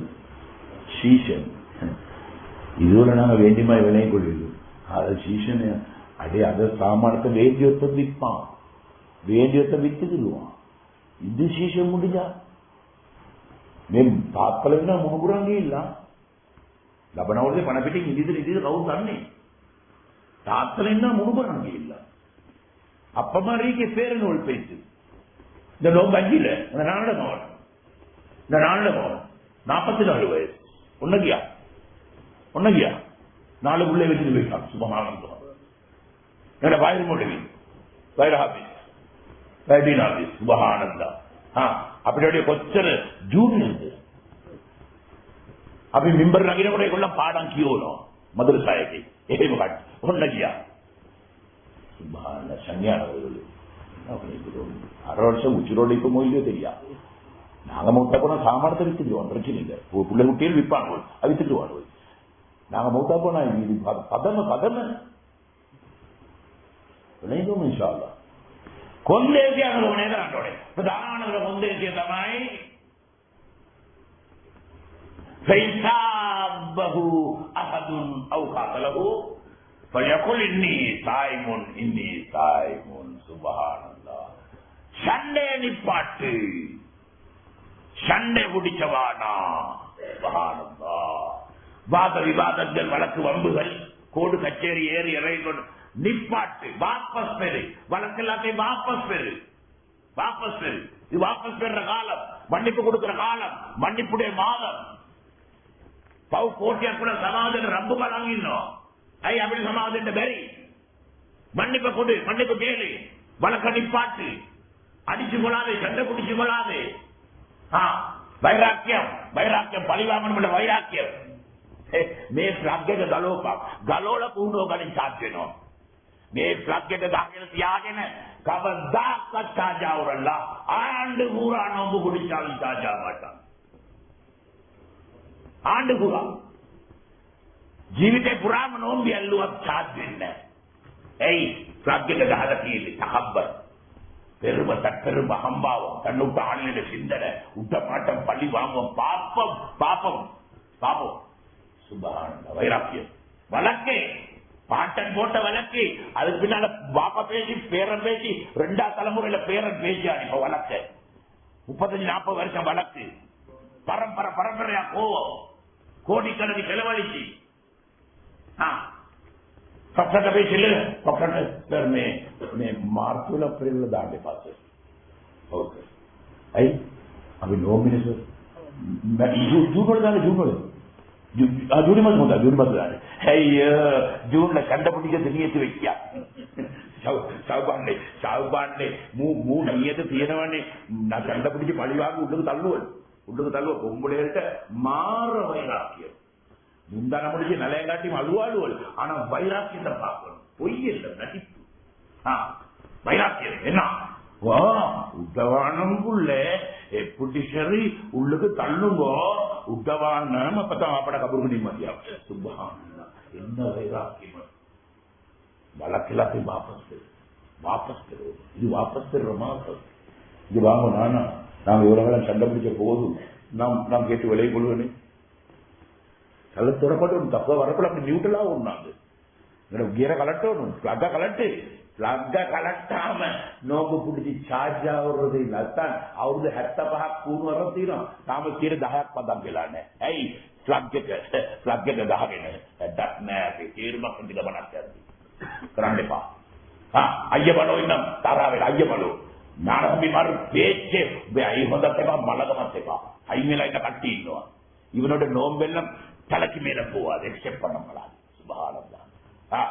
சீசன் இதுல நாங்க வேண்டியமா விலையை கொள்ளும் அது சீசன் அடே அத சாமானத்தை வேண்டியத்தை விற்பான் வேண்டியத்தை வித்துக்கிடுவான் இது சீசன் முடிஞ்சா மேம் தாக்கலன்னா முனுகுறாங்க இல்ல லபனவரே பணப்பெட்டி இது கவுன் தண்ணி தாக்கலன்னா முனுகுறாங்க இல்ல அப்பமா ரீக்கே பேரு நோல் பேச்சு இந்த நோம்பு அஞ்சில அந்த நாள நோல் இந்த நாள்ல 44 வயசு ஒன்னகியா 4 பிள்ளை வச்சுட்டு போயிட்டான். சுபமானந்தம் என்னோட வயிறு மொழி வயிறு ஆபீஸ் වයිඩින් ආපිස් සුබහානල්ලා අපිට කොච්චර ජූනියර්ද අපි මෙම්බර් නගිනකොට ඒගොල්ලන් පාඩම් කියවනවා මදරසායේදී එහෙම කට ඔන්න ගියා සුබහානල්ලා සංඥාවලු அரை வருஷம் உச்சிரோடு இப்ப மொழியோ தெரியா நாங்க மௌத்தா போனா சாமானத்தை வித்துடுவோம் பிரச்சனை இல்லை பிள்ளை குட்டியில் விற்பாங்க அது வித்துடுவாங்க நாங்க மௌத்தா போனா பதம விளைந்தோம் இன்ஷா அல்லாஹ் කොන්දේසිය අනුගමනය කරන්න ඕනේ. ප්‍රධානම කොන්දේසිය තමයි فَإِنْسَابَهُ أَحَدٌ أَوْ قَاتَلَهُ فَلْيَقُلْ إِنِّي صَائِمٌ சுப்ஹானல்லாஹ். சண்டை நிப்பாட்டு சண்டை பிடிச்சவானா சுப்ஹானல்லாஹ். வாத விவாதங்கள் வழக்கு வம்புகள் கோடு கச்சேரி ஏறி இறங்கி கொண்டு நிப்பாட்டு வாபஸ் பெரு வழக்கு எல்லாத்தையும் வாபஸ் பெரு இது வாபஸ் பெறுற காலம் மன்னிப்பு கொடுக்கிற காலம் மன்னிப்புடைய மாதம் பவு கோட்டியா கூட சமாதம் ரப்பு வழங்கினோம் ஐ அப்படி சமாதம் பெரி மன்னிப்பை கொடு மன்னிப்பு கேளு வழக்க நிப்பாட்டு அடிச்சு கொள்ளாது சண்டை குடிச்சு கொள்ளாது வைராக்கியம் பழிவாங்கணும் வைராக்கியம் මේ ෆ්ලග් එක ගලෝලා පුහුණුව ගන්න ස්ටාර්ට් වෙනවා. මේ ෆ්ලග් එක දාගෙන තියාගෙන කවදාවත් සාජාවරලා ආණ්ඩු පුරා නොඹ කුඩිචාලි සාජාවට. ආණ්ඩු පුරා ජීවිතේ පුරාම නොඹ ඇල්ලුවක් ස්ටාර්ට් වෙන්නේ. එයි ෆ්ලග් එක ගහලා තියෙන්නේ තකබ්බර්. பெருமை தற்பெருமை அகம்பாவம் தன்னுக்கு ஆளுநர் சிந்தனை உட்டமாட்டம் பழி வாங்கும் பாப்பம் சுபஹானல்லாஹ். வைராக்கியம் வழக்கு பாட்டன் போட்ட வழக்கு அதுக்கு பின்னால பாப்பா பேசி பேரன் பேசி 2ஆம் தலைமுறையில பேரன் பேசியாரு. இப்ப வழக்கு 35-40 வருஷம் வழக்கு பரம்பரையா கோவம் கோடிக்கணக்கு செலவழிச்சு पकड़ பேசல पकड़ सर मैं मार्च अप्रैल दांडे पास ओके आई अभी 9 महीने से मैं जून मत ஜூன்ல கண்டுபிடிக்க திணியத்து வைக்கியா சவுபாண்டே நீயத்தை தீனவானே நான் கண்டுபிடிச்சு பழிவாங்க உள்ளுக்கு தள்ளுவல் பொம்பளைகிட்ட மாற வைராக்கியம் முந்தான முடிச்சு நிலையங்காட்டி அழுவாளுவல் ஆனா வைராக்கியத்தை பார்க்கணும் பொய் இல்லை நடிப்பு வைராக்கியம் என்ன உத்தவானங்குள்ள எப்படி சரி உள்ளுக்கு தள்ளுங்கோ உத்தவானம் அப்பதான் மாப்பட கபருக்கு நிம்மதியா சுப்ஹானல்லாஹ். என்ன வைராக்கியம் வழக்கெல்லாத்தையும் வாபஸ் பெறுவோம் இது வாபஸ் பெறுற மாசம் இது வாங்க நாங்க இவ்வளவு சண்டை பிடிச்ச போதும் நாம் கேட்டு விலை கொள்வேனே கல தொடப்பட்டு தப்ப வரப்பட அப்படி நியூட்ரலா ஒண்ணாங்க கீரை கலட்டணும் பிளக்க கலட்டாம நோக்கு பிடிச்சி சார்ஜ் ஆகுறது நத்தான் அவரது 75 கூணு வர தீரும் நாம கீரை 10ක් පදම් වෙලානේ ඇයි ෆ්ලග් එක ගහගෙන දැක් නෑ තීරමක් ඉඳ ගමනක් යද්දී කරන්න එපා. අයිය බලෝ ඉන්න තරහ වෙලා අයිය බලෝ නානම්බි මාරු பேச்சே අයි හොඳට එපා මලකමත් එපா අයින් වෙලා ඉන්න කට්ටිය ඉන්නවා. இவனோட நோம்பெல்லாம் தலைக்கு மேல போவாது எக்ஸெப்ட் பண்ண முடியாது. சுபஹானல்லாஹ்.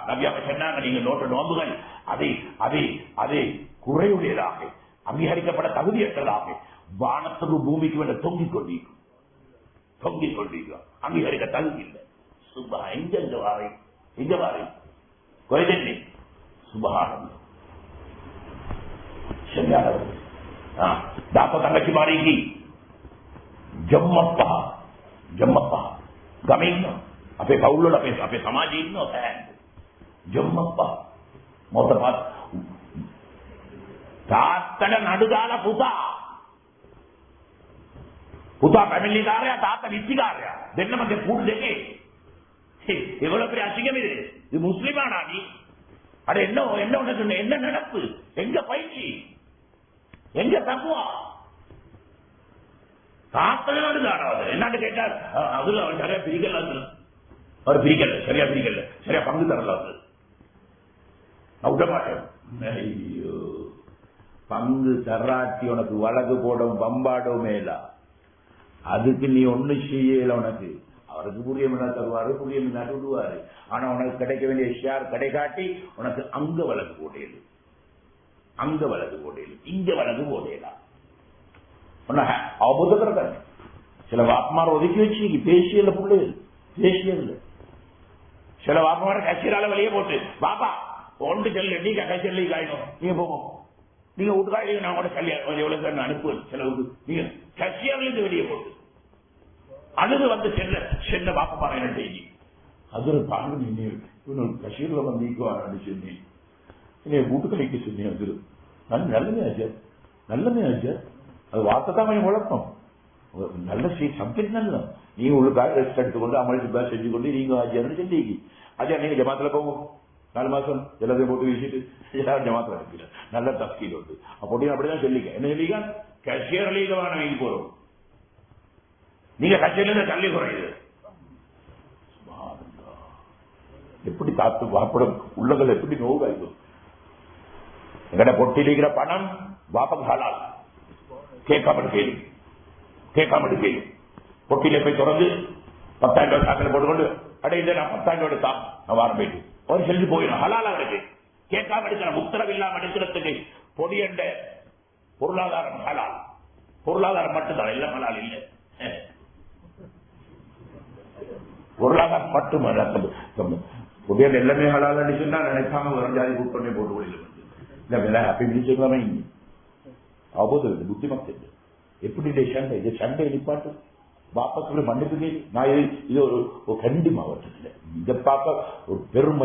நபியாக சொன்னாங்க நீங்க நோம்புகள் அதை அதை அதை குறையுடையதாக அங்கீகரிக்கப்பட தகுதியற்றதாக வானத்துக்கு பூமிக்கு மேல தொங்கிக் கொண்டிருக்கும் அங்கீகரிக்க தகுதி இல்லை. சுபா எங்க வாரை குறைதண்ணி சுபஹானல்லாஹ். சரியானது. தாப்ப தங்கச்சி மாறிக்கு ජම්මප්පා ගමේ ඉන්නවා. අපේ පවුල් වල අපේ සමාජයේ ඉන්නවා සෑහෙන. ජම්මප්පා මොකටද තාත්තට නඩු දාලා පුතා ෆැමිලි කාර්යය තාත්තා විත්තිකාරයා දෙන්නම පුඩ් දෙකේ. ඒගොල්ලෝ பெரிய அசிங்கம் இது. இது முஸ்லிமானா நீ? அட என்ன உனக்கு என்ன நடப்பு? எங்க பயிற்சி? எங்க தக்குவா? தாத்தனோடு தானாவது என்னன்னு கேட்டார். அதுல அவன் சரியா பிரிக்கல, அவர் சரியா பிரிக்கல, சரியா பங்கு தரல. நான் விட மாட்டேன். ஐயோ, பங்கு தராட்டி உனக்கு வழக்கு போடும் பம்பாடும் மேலா, அதுக்கு நீ ஒண்ணு செய்யல. உனக்கு அவருக்கு புரியமில்லா தருவாரு, புரியமில்லாட்டு விடுவாரு. ஆனா உனக்கு கிடைக்க வேண்டிய ஷேர் கிடைக்காட்டி உனக்கு அங்க வழக்கு போடையது, இங்க வழக்கு போடையலாம். அவபோத கரக்காரு. சில வாக்குமார் ஒதுக்கி வச்சு பேசியல பிள்ளைகள் பேசியல. சில வாக்குமார கட்சியால வெளியே போட்டு பாப்பா ஒன்று செல்ல நீங்க கட்சியில் காயணும், நீங்க போவோம், நீங்க வீட்டுக்காக நான் கூட கல்யாணம் எவ்வளவு அனுப்புவேன் செலவுக்கு, நீங்க கட்சியால வெளியே போட்டு அழுது வந்து செல்ல வாக்குமார என்ன செய்தி அது தாங்க கட்சியில வந்து நீக்குவாரு சொன்னேன். வீட்டுக்கலைக்கு சொன்னேன். அது நல்லமே ஆச்சு. அது வார்த்தை தான் கொஞ்சம் குழப்பம். நல்ல சப்ஜெக்ட் நல்ல. நீங்க உங்களுக்காக ரெஸ்ட் எடுத்துக்கொண்டு அமல் சுத்தா செஞ்சு கொண்டு நீங்க ஆஜியான்னு செஞ்சீங்க. ஆஜியா நீங்க ஜமாத்துல போங்க, 4 மாசம் எல்லாத்தையும் போட்டு வீசிட்டு எல்லாரும் ஜமாத்துல இருக்கிற நல்ல தஸ்கீல் உண்டு. அப்படி அப்படிதான் சொல்லிக்க. என்ன சொல்லிக்க? கஷியர் லீகமான வீங்கி போறோம். நீங்க கட்சியில தள்ளி குறையுது. எப்படி காத்து வாப்படம் உள்ளங்கள் எப்படி நோவாயிடும். எங்கட பொட்டிலிக்கிற பணம் வாப்பம் ஹலால். கேட்காம எடுக்கையும் பொட்டியில போய் தொடர்ந்து 10,000 ரூபாய் சாக்கில் போட்டுக்கொண்டு அடையில நான் 10,000 ரூபாய் தான் நான் வாரம் போயிட்டு ஒரு செஞ்சு போயிடும். ஹலாலா இருக்கு. கேட்காம எடுக்கிற உத்தரவு இல்லாம எடுக்கிறதுக்கு பொடியண்ட பொருளாதாரம் ஹலால். பொருளாதாரம் மட்டும்தான், எல்லாம் ஹலால் இல்லை. பொருளாதாரம் மட்டும் பொடியண்ட எல்லாமே ஹலால் அடிச்சுன்னா நினைக்காம ஒரு ஜாதி கூட்டமே போட்டு இல்ல அப்படி நினைச்சுக்கலாமே. அவபோதம் புத்திமக்தி எப்படி சண்டை நிப்பாட்டு பாப்பாக்கு மன்னிப்பு நான் இது ஒரு கண்டி மாவட்டத்தில் இதை பார்க்க ஒரு பெரும்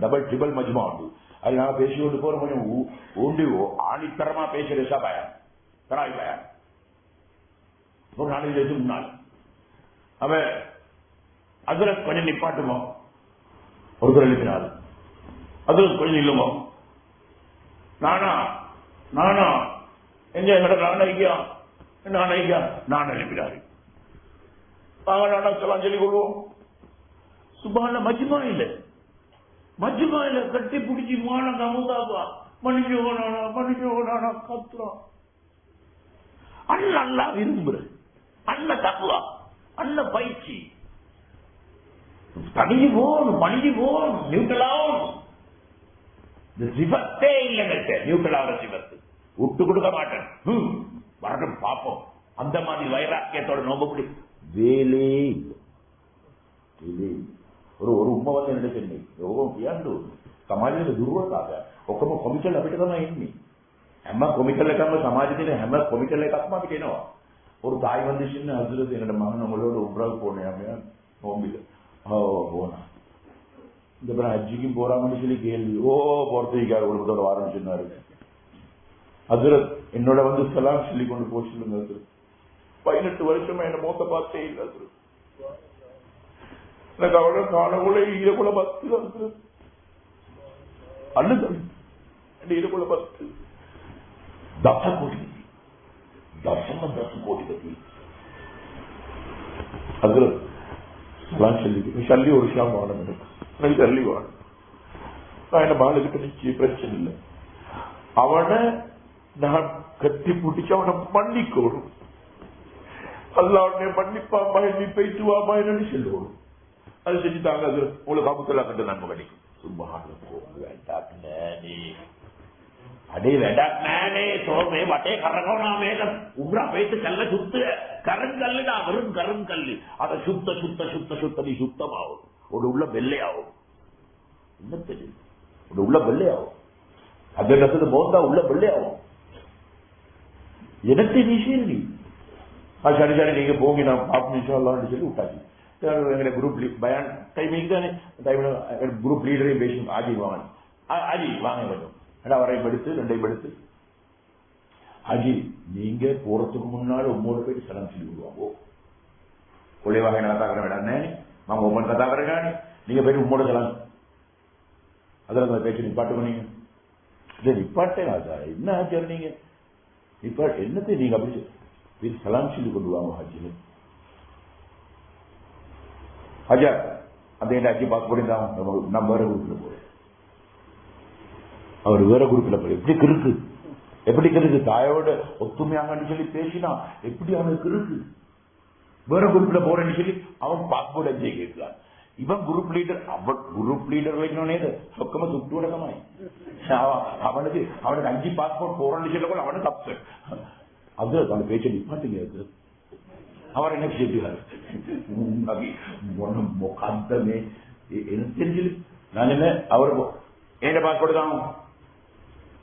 டபுள் ட்ரிபிள் மஜ்மா உண்டு. அது நாங்கள் பேசிக்கொண்டு போற கொஞ்சம் ஊண்டி ஆணித்தரமா பேசுற பயம் தராய் பயம். ஒரு 4 வயசுக்கு முன்னால் அவன் அதுல கொஞ்சம் நிப்பாட்டுமோ, ஒரு குரல் எழுப்பினாரு. அதுல கொஞ்சம் இல்லமோ, நானா எங்க நான் எழுப்பினாரு. சொல்லிக் கொள்வோம். சுபான மஜ்மா இல்ல கட்டி பிடிச்சி மான கமுதாபா மனுஷோனா கத்துறோம். அண்ணன் அல்லா விரும்புறது, அண்ணன் தக்குவா, அண்ணன் பயிற்சி தனிஞ்சு போகணும், மணிஞ்சு போகணும், நியூட்டலாகணும். இந்த சிவத்தே இல்லைங்க. நியூட்டலாகிற சிவத்து விட்டு கொடுக்க மாட்டேன். வரட்டும் பார்ப்போம். அந்த மாதிரி வைராக்கியத்தோட நோம்பப்படி வேலே ஒரு உண்மை வந்து என்ன చెంది සමාජයේ දුර්වලතාවය ඔක්කොම කොමිටල් අපිට තමයි එන්නේ. හැම කොමිටල් එකක්ම සමාජයේ තියෙන හැම කොමිටල් එකක්ම අපිට එනවා. ஒரு தாய் வந்து சின்ன ஹஜ்ரத் என்னோட மகன் நம்மளோட உம்ராவுக்கு போனேன் நோம்பில. போனா இந்த பிறகு ஹஜ்ஜிக்கும் போறாங்கன்னு சொல்லி கேள்வி. போறதுக்காக குடும்பத்தோட வாரம்னு சொன்னாரு. ஹஜ்ரத் என்னோட வந்து சலாம் சொல்லி கொண்டு போய் சொல்லுங்க. 18 வருஷமா என்ன மோத்த பார்த்தே இல்லை. எனக்கு அவளோட காலக்குள்ள ஈரக்குள்ள 10 அல்லது ஈரக்குள்ள 10 10 கோடி 10 கோடி ஹஜ்ரத் சலாம் சொல்லி சல்லி ஒரு ஷாம் வாடம் எனக்கு சல்லி வாடும். நான் என்ன பாலுகிட்ட நிச்சய பிரச்சனை இல்லை. அவனை நான் கட்டி பிடிச்சு அவனை மன்னிக்கணும். அல்லாஹ்வுடைய மன்னிப்பாமா, நீ போயிட்டு வாமா என்னன்னு சொல்லுவோம். அது செஞ்சுட்டாங்க. அது உங்களுக்கு காபத்துல்லா கட்டு நன்மை கிடைக்கும். අඩේ වැඩක් නෑනේ තෝ මේ වටේ කරකවනවා මේක උග්‍ර වේත කල්ල සුත්ත කරන් කල්ලடா වරුන් කරන් කල්ලි අර සුත්ත සුත්ත සුත්ත සුත්තනි සුත්තමාව ඔඩ උள்ள බෙල්ලයාව ඉන්නතේ ඔඩ உள்ள බෙල්ලයාව අදලතද බෝන්දා உள்ள බෙල්ලයාව එනතේ විශේෂයි சரி சரி நீங்க போங்க நான் பாப்போம் இன்ஷாஅல்லாஹ்னு சொல்லி விட்டாச்சு. எங்களை குரூப் பயான் டைமிங் தானே டைம் குரூப் லீடரையும் பேசணும். ஆஜி வாங்க ஆஜி வாங்க வேண்டும் வரையும் எடுத்து ரெண்டையும் எடுத்து ஆஜி நீங்க போறதுக்கு முன்னாடி உங்களோட போயிட்டு சலாம் சொல்லி விடுவாங்க. கொள்ளைவாக கதா கர வேடானே மாங்க உம்மன் கதா கரகானே நீங்க போயிட்டு உங்களோட சலாம் அதெல்லாம் பேச்சு நிப்பாட்டு பண்ணீங்க. இல்லை நிப்பாட்டே சார் என்ன ஆச்சார் நீங்க நிப்பாட்டு என்னத்தை நீங்க அப்படி சலாம் சொல்லி கொண்டு வாங்க ஹாஜி. ஹஜா அந்த அஜி பாஸ்போர்ட் தான் நம்ம வேற குரூப்ல போறேன். அவர் வேற குரூப்ல போய் எப்படி கிருக்கு தாயோட ஒத்துமையாக சொல்லி பேசினா எப்படி அவனுக்கு இருக்கு. வேற குரூப்ல போறேன்னு சொல்லி அவன் பாஸ்போர்ட் அஜய் கேட்கலாம். இவன் குரூப் லீடர் அவன் குரூப் லீடர் வைக்கணும்னே சொக்கமா சுட்டு விடக்கமாய் அவனுக்கு 5 பாஸ்போர்ட் போறேன்னு சொல்ல கூட அவனுக்கு தப்பு. அது அவன் பேச்ச நிப்பாட்டுங்க. அவர் என்ன செய்கிறார் முகந்தமே எனக்கு தெரிஞ்சது. நான் என்ன அவர் என்ன பாஸ்போர்ட் தான்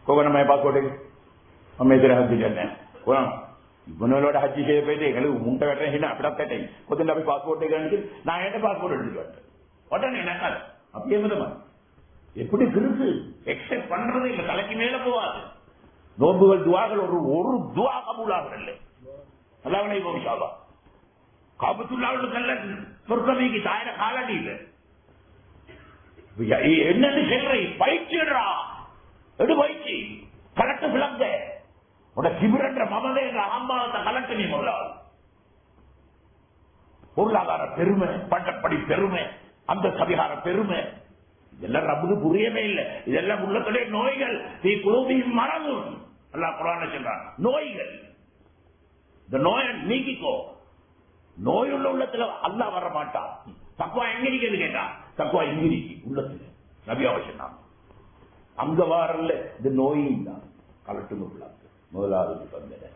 கோகனமய பாஸ்போர்ட் அம்மேதர ஹஜ்ஜி சொன்னேன். இவனோட ஹஜ்ஜி செய்ய போயிட்டு எங்களுக்கு முண்டை வெட்டேன் அப்படியே கொத்து அப்படி பாஸ்போர்ட் நான் என்ன பாஸ்போர்ட் எடுத்துட்டு வந்தேன் உடனே என்ன அப்படியே விதமா எப்படி இருக்கு எக்ஸெப்ட் பண்றது இல்ல தலைக்கு மேல போவாது. நோன்புகள் துவாக்கள் ஒரு துவா கபூலாக இல்லை. அல்லாஹ்வை போவிஷாவா காபத்துல்லாவுக்கல்ல சொர்க்கமைக்கு தாயிர காலடி இல்லை. என்னன்னு சொல்ற பயிற்சிடுறா எடு பயிற்சி கலட்டு விளங்க உட கிபிரன்ற மமதே என்ற அம்மாவத்தை கலட்டு நீ முதலாவது. பொருளாதார பெருமை பட்டப்படி பெருமை அந்த சதிகார பெருமை இதெல்லாம் ரப்புக்கு புரியவே இல்லை. இதெல்லாம் உள்ளத்திலே நோய்கள் தீ குழுவியும் மறந்து அல்லாஹ் குர்ஆன்ல சொல்றான் நோய்கள். இந்த நோயை நீக்கிக்கோ. நோய் உள்ள உள்ளத்துல அல்லாஹ் வர மாட்டான். தக்குவா எங்க இருக்கிறது கேட்டா தக்குவா இங்க இருக்கு உள்ளத்துல. நபி அவசியம் அங்க வாரல்ல இந்த நோயும் தான் கலட்டு முதலாவது நிபந்தனை.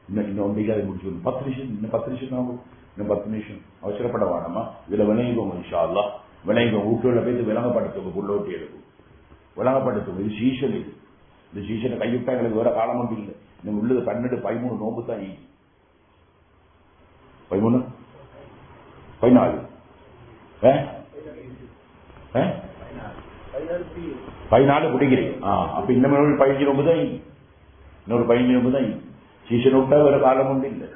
இன்னும் முடிச்சு 10 நிமிஷம் இன்னும் 10 நிமிஷம் ஆகும். இன்னும் 10 நிமிஷம் அவசரப்பட வேணாமா. இதுல விளையுவோம் இன்ஷா அல்லாஹ். விளையுவோம் வீட்டுல போய் விளங்கப்படுத்துவோம். உள்ளோட்டி எடுக்கும் விளங்கப்படுத்துவோம். இது சீசன். இது இந்த சீசனை கைவிட்டா எங்களுக்கு வேற காலம் ஒன்று இல்லை. இன்னும் உள்ளது 12 13 நோம்பு தான் 13 14 14 குடிக்கிறீங்க. அப்ப இன்னும் 15 நோம்பு தான் இன்னொரு 15 நோம்பு தான் சீசன் விட்டா வேற காலம் ஒன்று இல்லை.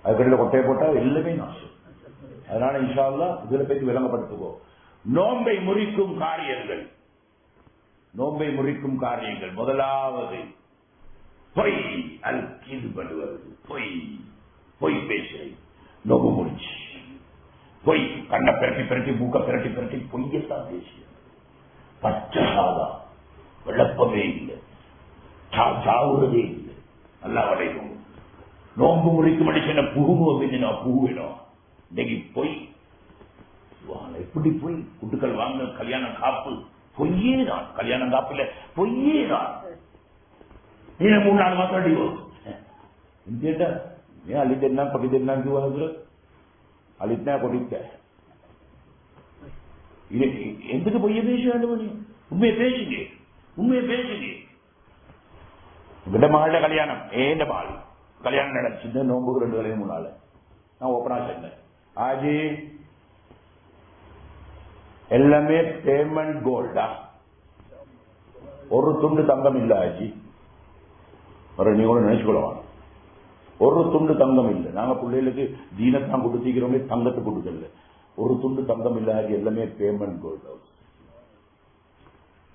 அதுக்கடையில் கொட்டையை போட்டா எல்லாமே நாசம். அதனால இன்ஷா அல்லாஹ் இதுல போய் விளங்கப்படுத்துவோம். நோன்பை முறிக்கும் காரியங்கள் நோன்பை முறிக்கும் காரியங்கள் முதலாவது பொய் அல்கிது பண்ணுவது. பொய் பேசுறது நோம்பு முடிச்சு. பொய் கண்ணை பிரட்டி பிரட்டி மூக்க பிரட்டி பிரட்டி பொய்யத்தான் பேசிய பச்சை சாதா விளப்பமே இல்லை. சாவுறதே இல்லை. நல்லா வரைக்கும் நோம்பு முறிக்கும் அடிச்ச புகுவோம் நான் புகுவிடும். இன்னைக்கு பொய் எப்படி போய் குட்டுக்கள் வாங்க கல்யாணம் காப்பு பொய்யே தான். கல்யாணம் காப்புல பொய்யே தான். நீ 3-4 மாசம் அடிவோம் அலித்தா பகிதா அலித்தா கொடித்த எதுக்கு பொய்ய பேச வேண்டும். உண்மையை பேசுங்க. உண்மையை பேசுங்க. விட கல்யாணம் ஏண்ட மகள் கல்யாணம் நடந்துச்சு. நோம்புக்கு 2 வேலையும் 3 நாள் நான் ஓப்பனா சொன்னேன். ஆஜி எல்லாமே பேமெண்ட் கோல்டா. ஒரு துண்டு தங்கம் இல்ல ஆஜி. நீ கூட நினைச்சுக்கொள்ளவாங்க. ஒரு துண்டு தங்கம் இல்லை. நாங்க பிள்ளைகளுக்கு தீனத்தான் கொடுத்திக்கிறோமே தங்கத்தை கொடுக்கல. ஒரு துண்டு தங்கம் இல்ல ஆஜி. எல்லாமே பேமெண்ட் கோல்ட்.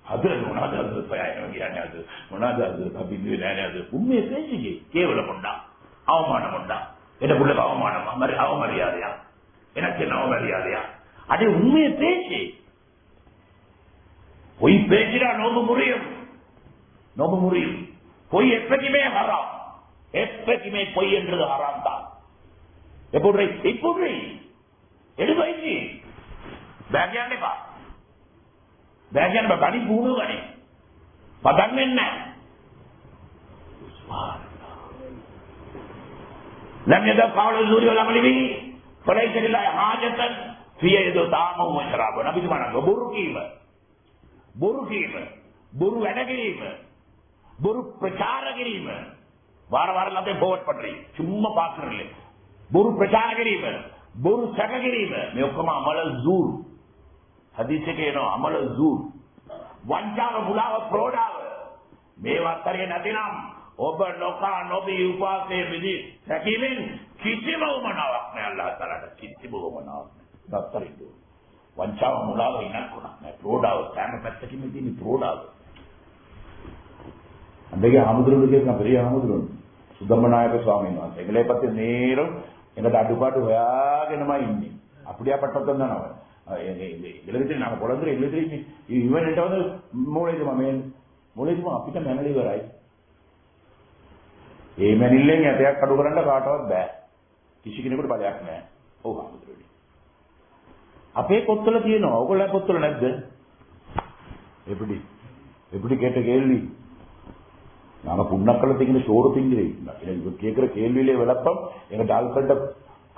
அது உண்மையை பேசிக்கு கேவலம் உண்டா அவமானம் உண்டா என்ன பிள்ளைக்கு அவமானமா அவமரியாதையா எனக்கு என்ன மரியாதையா? அது உண்மையை பேச்சு. பொய் பேசினா நோம்பு முறியும், நோம்பு முறியும். பொய் எப்பயுமே ஹராம், எப்பயுமே பொய் என்றது ஹராம் தான். எப்படி எப்படி எடுத்து பேக்கியாண்டே பா பேக்கியாண்ட கனி பூணு கனி பதங்க என்ன لم يدع قول الزور والعمل به فليس لله حاجة في يد طعامه وشرابه. نبي சொன்னாங்க බොරු කීම බොරු වැඩ කිරීම බොරු ප්‍රචාර කිරීම வார வாரம் எல்லாத்தையும் ஃபோர்வர்ட் பண்றீங்க, சும்மா பாக்குறீங்க. බොරු ප්‍රචාර කිරීම බොරු සැක කිරීම මේ ඔක්කොම අමල සූර්. හදීස් එකේ එනවා අමල සූර්. වංචාව මුලාව ප්‍රෝඩාව මේවා අතරින් නැතිනම් ඔබ නොකා නොබී උපාසයේ විදි සැකීමෙන් කිසිම උමනාවක් නෑ. අල්ලාහ් තාලාට කිසිම උමනාවක් නෑ. අතරින් වංචාව මුලාව ඉන්නකුණා නෑ. ප්‍රෝඩාව සෑම පැත්තකින්ම තියෙන ප්‍රෝඩාව. අන්දගේ ආමුදුරුන් කියන பெரிய ආමුදුරුන් சுதம்மநாயக சுவாமீන් වහන්සේ எங்களை பத்தி நேரம் எங்கள்ட்ட அடுபாடு ஹොයාගෙනමයි ඉන්නේ. அப்படியே பட்டத்தம் தான் அவன். எங்களுக்கு நாங்க பொழந்துற எங்களுக்கு இவன் என்கிட்ட வந்து மூளைதுமா අපිට මැනලි ඉවරයි. ඒ මැනිල්ලෙන් ඇටයක් අඩු කරන්න කාටවත් බෑ. කිසි කෙනෙකුට බලයක් නෑ. ඔව් ආමුදුරුනි. අපේ පොත්වල තියෙනවා. ඔයගොල්ලෝ පොත්වල නැද්ද? எப்படி எப்படி கேட்ட கேள்வி. நாங்க புண்ணக்கல்ல திங்கிற சோறு திங்கிறீங்க. எனக்கு கேட்கிற கேள்வியிலே விளப்பம் எங்க டால்கண்ட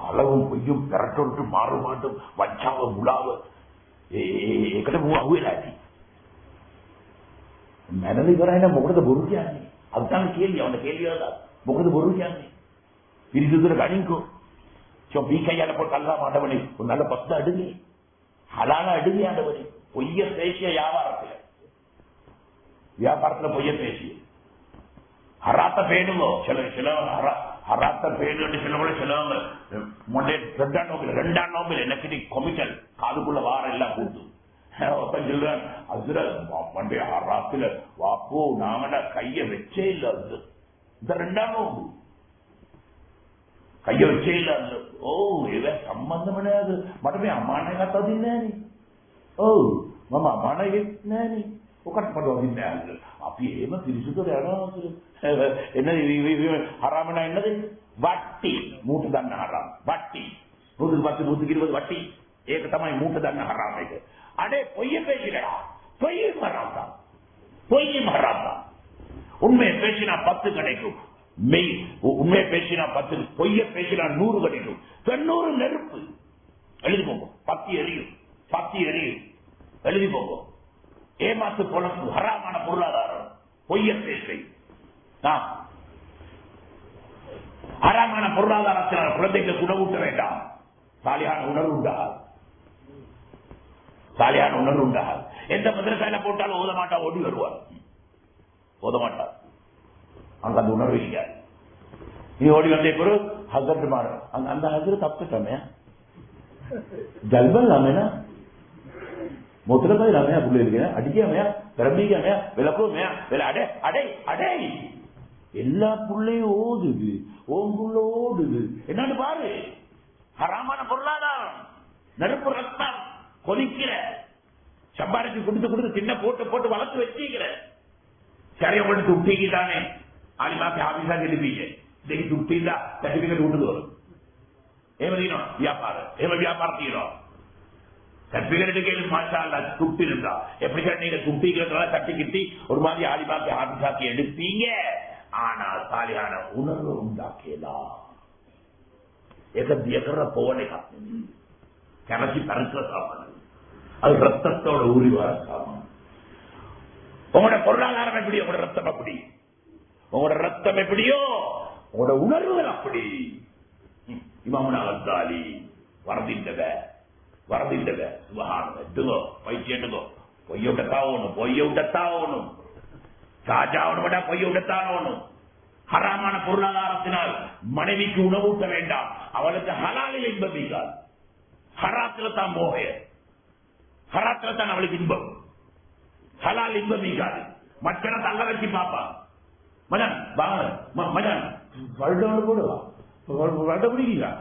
களவும் பொய்யும் பெரட்டொட்டு மாறுபாட்டும் வச்சாவ முலாவ ඒකට මම අහුවෙලා ඇති. මැනලි කරන්නේ මොකටද බොරු කියන්නේ? අද තමයි කියන්නේ අවන கேள்வியாද? මොකටද බොරු කියන්නේ? පිරිසුදුර ගණින්කෝ. බීකයල පොතල්ලා மாட்டவனே ஒரு நல்ல பஸ்த அடுங்க. ஹலால அடுங்க ஆண்டவனே. பொய்ய பேசிய வியாபாரத்துல பொய்ய பேசிய ஹராத்த பேணுங்கோ. சில ஹராத்த பேணுன்னு சிலவங்க முன்னே ரெண்டாம் நோம்பில் எனக்கு கொமிட்டல் காதுக்குள்ள வார எல்லாம் கூட்டு சொல்றேன். அதுல மண்டே ஹராத்துல வாப்போ நாங்கடா கைய வச்சே இல்ல. அது இந்த ரெண்டாம் நோம்பு கைய வச்சே இல்ல. அது ஓ இத சம்பந்தம் கிடையாது. மட்டுமே அம்மானை கத்ததின்னேனி. ஓ මම අමානයෙක් නෑනේ. ඔකට මට වදින්නේ නෑ. අපි එහෙම පිරිසුදුට යනවා. එන්න හරාම නෑ නේද? වට්ටි මූට දන්න හරාම. වට්ටි බුදු කිරුවද වට්ටි. ඒක තමයි මූට දන්න හරාම එක. අනේ பொய்ய பேசிடா. பொய் ஹராம். பொய் ஹராம். உண்மை பேசினா 10 கிடைக்கும். மெய் உண்மை பேசினா 10, பொய்ய பேசினா 100 கிடைக்கும். 90 நெருப்பு. எழுதி போங்க. 10 எரியும். 10 எரியும். எழுதி போங்க. ஏமாத்து பொழப்பு, ஹராமான பொருளாதாரம், பொய்ய பேசை. ஹராமான பொருளாதாரத்தினால் குழந்தைகளுக்கு உணவூட்ட வேண்டாம். சாலியான உணர்வு உண்டாகாது. சாலியான உணர்வு உண்டாகாது. எந்த மதரசால போட்டாலும் ஓத மாட்டா, ஓடி வருவார். ஓத மாட்டார். அங்க அந்த உணர்வு இல்ல. நீ ஓடி வந்தே பிறகு ஹசரத் மாற அந்த ஹசரத் தப்பிட்டமே ஜல்பல்லாமேனா மொத்தல போய் புள்ள இருக்கேன். அடிக்காமையா பிரம்பிக்காமையா விளக்குமையா அடை அடை அடை எல்லா புள்ளையும் ஓடுது. ஓங்குள்ள ஓடுது. என்னன்னு பாரு. ஹராமான பொருளாதாரம், நெருப்பு ரத்தம் கொதிக்கிற, சம்பாரிச்சு கொடுத்து சின்ன போட்டு வளர்த்து வச்சுக்கிற. சரி உங்களுக்கு துட்டிக்கிட்டானே ஆலிமாக்கு ஆபீஸா எழுப்பீங்க. இன்னைக்கு துட்டிந்தா சர்டிபிகேட் விட்டுது வரும். ஏமதினோ வியாபாரம் வியாபாரத்தீரும் சர்டிபிகேட் கேள்வி மாஷா அல்லாஹ் துட்டி இருந்தா எப்படி சார் நீங்க துட்டிக்கிறதுனால தட்டி கிட்டி ஒரு மாதிரி ஆலிமாக்கு ஆபீஸாக்கி எடுப்பீங்க. ஆனா சாலியான உணர்வு உண்டாக்கலாம். எகற போவனை கரைச்சி பறக்கிற சாமான், அது ரத்தத்தோட ஊறி வர சாமான். உங்களோட பொருளாதாரம் எப்படி, உங்களோட ரத்தம் அப்படி. உங்களோட ரத்தம் எப்படியோ உங்களோட உணர்வுகள் அப்படி. இமாமுனா கஸ்ஸாலி வரதிண்டத சுபஹானல்லாஹ் எடுங்கோ பைச்சேட்டுங்கோ. பொய்ய விடத்தாவணும். சாஜாவோட பொய்ய விடத்தானோனும். ஹராமான பொருளாதாரத்தினால் மனைவிக்கு உணவூட்ட வேண்டாம். அவளுக்கு ஹலாலில் இன்பம் இருக்காது. ஹராத்துல தான் மோகைய, ஹராத்துல தான் அவளுக்கு இன்பம். ஹலால் இன்பம் இருக்காது. மற்றன தள்ள வச்சு பாப்பா. மதன் வாங்க மதன் வருடோடு போடுவா பிடிக்கீங்களா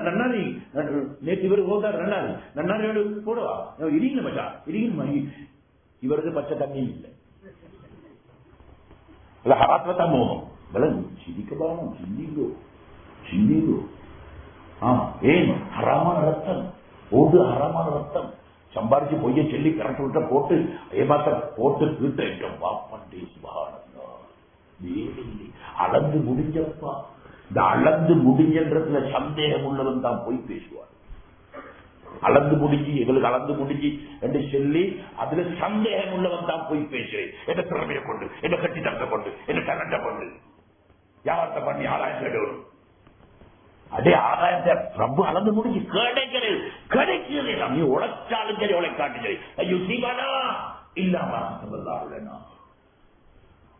நன்னாரி நேற்று இவர் போதார் நன்னாரி போடுவா இடிக்கல மச்சா இடிக்கணுமா இவருக்கு பச்சை தண்ணியும் இல்லை ஹராத்வத்தா மோகம் சிரிக்கபானம் சிந்திங்கோ ஏன் ஹராமான ரத்தம் ஓடு ஹராமான ரத்தம் சம்பாரிச்சு பொய்ய சொல்லி கரெக்ட் விட்ட போட்டு ஏமாத்த போட்டு வீட்டை பாப்பண்டே சுபானந்தா அளந்து முடிஞ்சப்பா இந்த அளந்து முடிஞ்சன்றதுல சந்தேகம் உள்ளவன் தான் போய் பேசுவார் அளந்து முடிஞ்சு எங்களுக்கு அளந்து முடிஞ்சு என்று சொல்லி அதுல சந்தேகம் உள்ளவன் தான் போய் பேசுறேன் என்ன திறமையை கொண்டு என்ன கட்டித்தரத்தை கொண்டு என்ன டேலண்ட கொண்டு யாரத்தை பண்ணி ஆதாயம் கேடுவரும் அதே ஆதாயத்தை ரொம்ப அளந்து முடிஞ்சு கிடைக்கிறது நீ உழைச்சாலும் சரி உழைக்காட்டு சரி ஐயோ சீமானா இல்லாம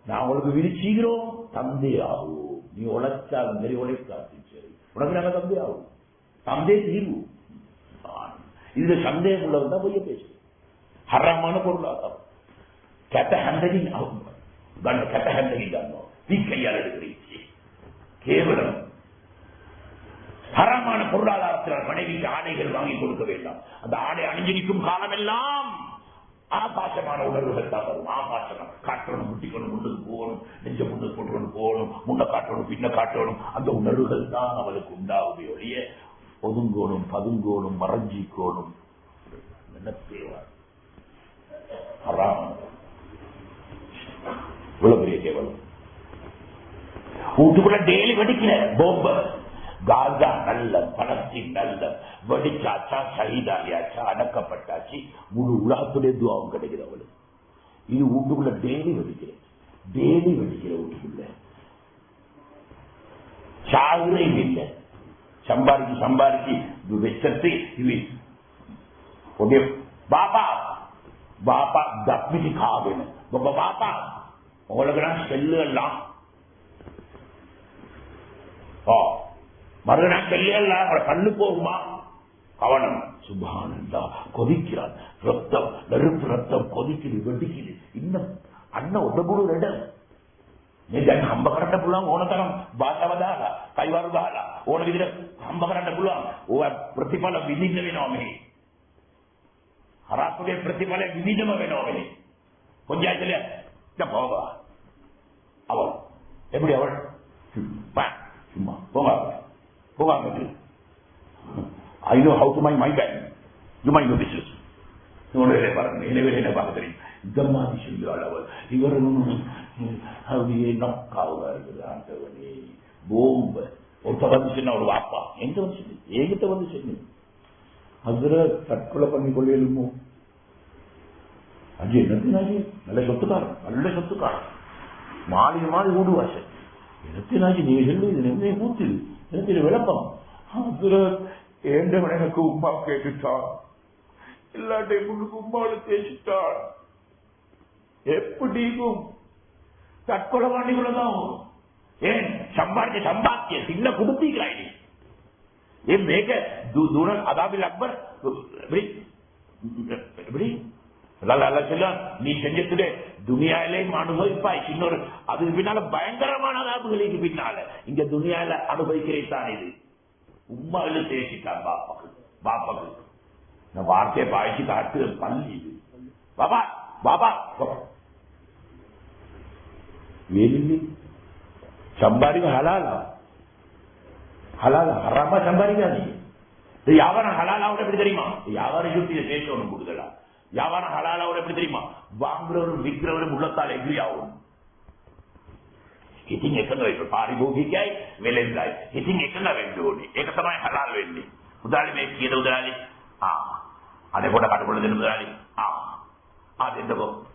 நான் உங்களுக்கு விரிச்சீகிறோம் தந்தை ஆகும் நீ உழைச்சாலும் சரி உழைக்காட்டு சரி உனக்கு நாங்க தந்தை ஆகும் தந்தை தீர்வு இதுல சந்தேகம் உள்ளவன் தான் பொய்ய பேசுறேன் ஹராமான பொருளாதாரம் கெட்ட ஹேண்டலிங் ஆகும் கெட்ட ஹேண்டலிங் ஆகும் நீ கையால் எடுக்கிறீங்க கேவலம் ஹராமான பொருளாதாரத்தில் மனைவிக்கு ஆடைகள் வாங்கி கொடுக்க வேண்டாம் அந்த ஆடை அணிஞ்சிருக்கும் காலம் எல்லாம் ஆபாசமான உணர்வுகள் தான் வரும் ஆபாசம் காட்டணும் முட்டிக்கணும் முன்னுக்கு போகணும் நெஞ்ச முன்னுக்கு போட்டு போகணும் முன்ன காட்டணும் பின்ன காட்டணும் அந்த உணர்வுகள் தான் அவளுக்கு உண்டாகுதே ஒழிய ஒதுங்கோணும் பதுங்கோணும் மறைஞ்சிக்கோணும் என்ன தேவை ஹராமான இவ்வளவு பெரிய கேவலம் வீட்டுக்குள்ள டெய்லி வெடிக்கல போம்ப காசா நல்ல பணத்தின் நல்ல வெடிச்சாச்சா சகிதாகியாச்சா அடக்கப்பட்டாச்சு முழு உலகத்துடைய துவாவும் கிடைக்குது அவளுக்கு இது வீட்டுக்குள்ள டெய்லி வெடிக்கிற வீட்டுக்குள்ள சாகுறையும் இல்லை சம்பாதிச்சு வச்சத்து பாப்பா பாப்பா தப்பிச்சு காவேணும் பாப்பா உங்களுக்கு நான் செல்லு எல்லாம் மறுநாள் செல்லாம் கண்ணு போகுமா கவனம் சுபானந்தா கொதிக்கிறான் ரத்தம் நெருப்பு ரத்தம் கொதிக்குது வெடிக்குது இன்னும் அண்ணன் ஒடபுடு ரெடம் ಹಂಬ ಕರಂಡ ಪುಳ್ಳ ಓಣತರಂ ಭಾಷಾವದಾಲ ಕೈವಾರುದಾಲ ಓಣವಿದ್ರೆ ಹಂಬ ಕರಂಡ ಪುಳ್ಳ ಪ್ರತಿಫಲ ವಿನಿಜವೇನೋಮೆ ಹರಾಸುடைய ಪ್ರತಿಫಲ வினிஜமவேனோமே கொஞ்சாயில போவா அவள் எப்படி அவள் சும்மா போவாங்க I know how to mind my band. You mind your business. என்ன பார்க்க தெரியும் இந்த மாதிரி சொல்லுவாள் அவள் இவரும் அப்படியே நக்காவதா இருக்குது ஆண்டவனே போம்ப ஒருத்த வந்து சொன்ன ஒரு வாப்பா எங்க வந்து சொல்லு என்கிட்ட வந்து சொல்லு அதுல தற்கொலை பண்ணி கொள்ளையிலுமோ அஞ்சு என்னத்தினாச்சு நல்ல சொத்துக்காரன் மாறி ஊடுவாச என்னத்தினாச்சு நீ சொல்லு இது என்ன கூத்துது எனக்கு விளக்கம் அதுல ஏண்டவன் எனக்கு உமா கேட்டுட்டான் இல்லாட்டை முன்னுக்கு உமாவோட பேசிட்டான் எப்படிக்கும் தற்கொலை வாண்டிக்குள்ளதான் ஏன் சம்பாத்திய சின்ன குடுத்தீங்களா ஏன் மேக தூரம் அதாவில் அக்பர் எப்படி சொல்ல நீ செஞ்சதுடைய துனியாவிலேயும் அனுபவிப்பாய் இன்னொரு அதுக்கு பின்னால பயங்கரமான அதாபுகளுக்கு பின்னால இங்க துனியாவில அனுபவிக்கிறேன் இது உம்மாவில பேசிட்டான் பாப்பாக்கு நான் வார்த்தையை பாய்ச்சி காட்டு பள்ளி இது பாபா வேலி சம்பாதிக்க ஹலாலா ஹராமா சம்பாதிக்காதீங்க வியாபாரம் ஹலாலாவோட எப்படி தெரியுமா வியாபாரம் சுற்றி பேசணும் கூடுதலா வியாபாரம் ஹலாலாவோட எப்படி தெரியுமா வாங்குறவரும் விற்கிறவரும் உள்ளத்தால் எகிரி ஆகும் ඉතින් එක නෙවෙයි පාරිභෝගිකයි වෙලෙන්දයි. ඉතින් එක නෙවෙන්න ඕනේ. ඒක තමයි හලාල් වෙන්නේ. උදාලි මේ කීයද උදාලි? අනේ පොඩ කටපොළ දෙන්න උදාලි. දෙන්නකෝ.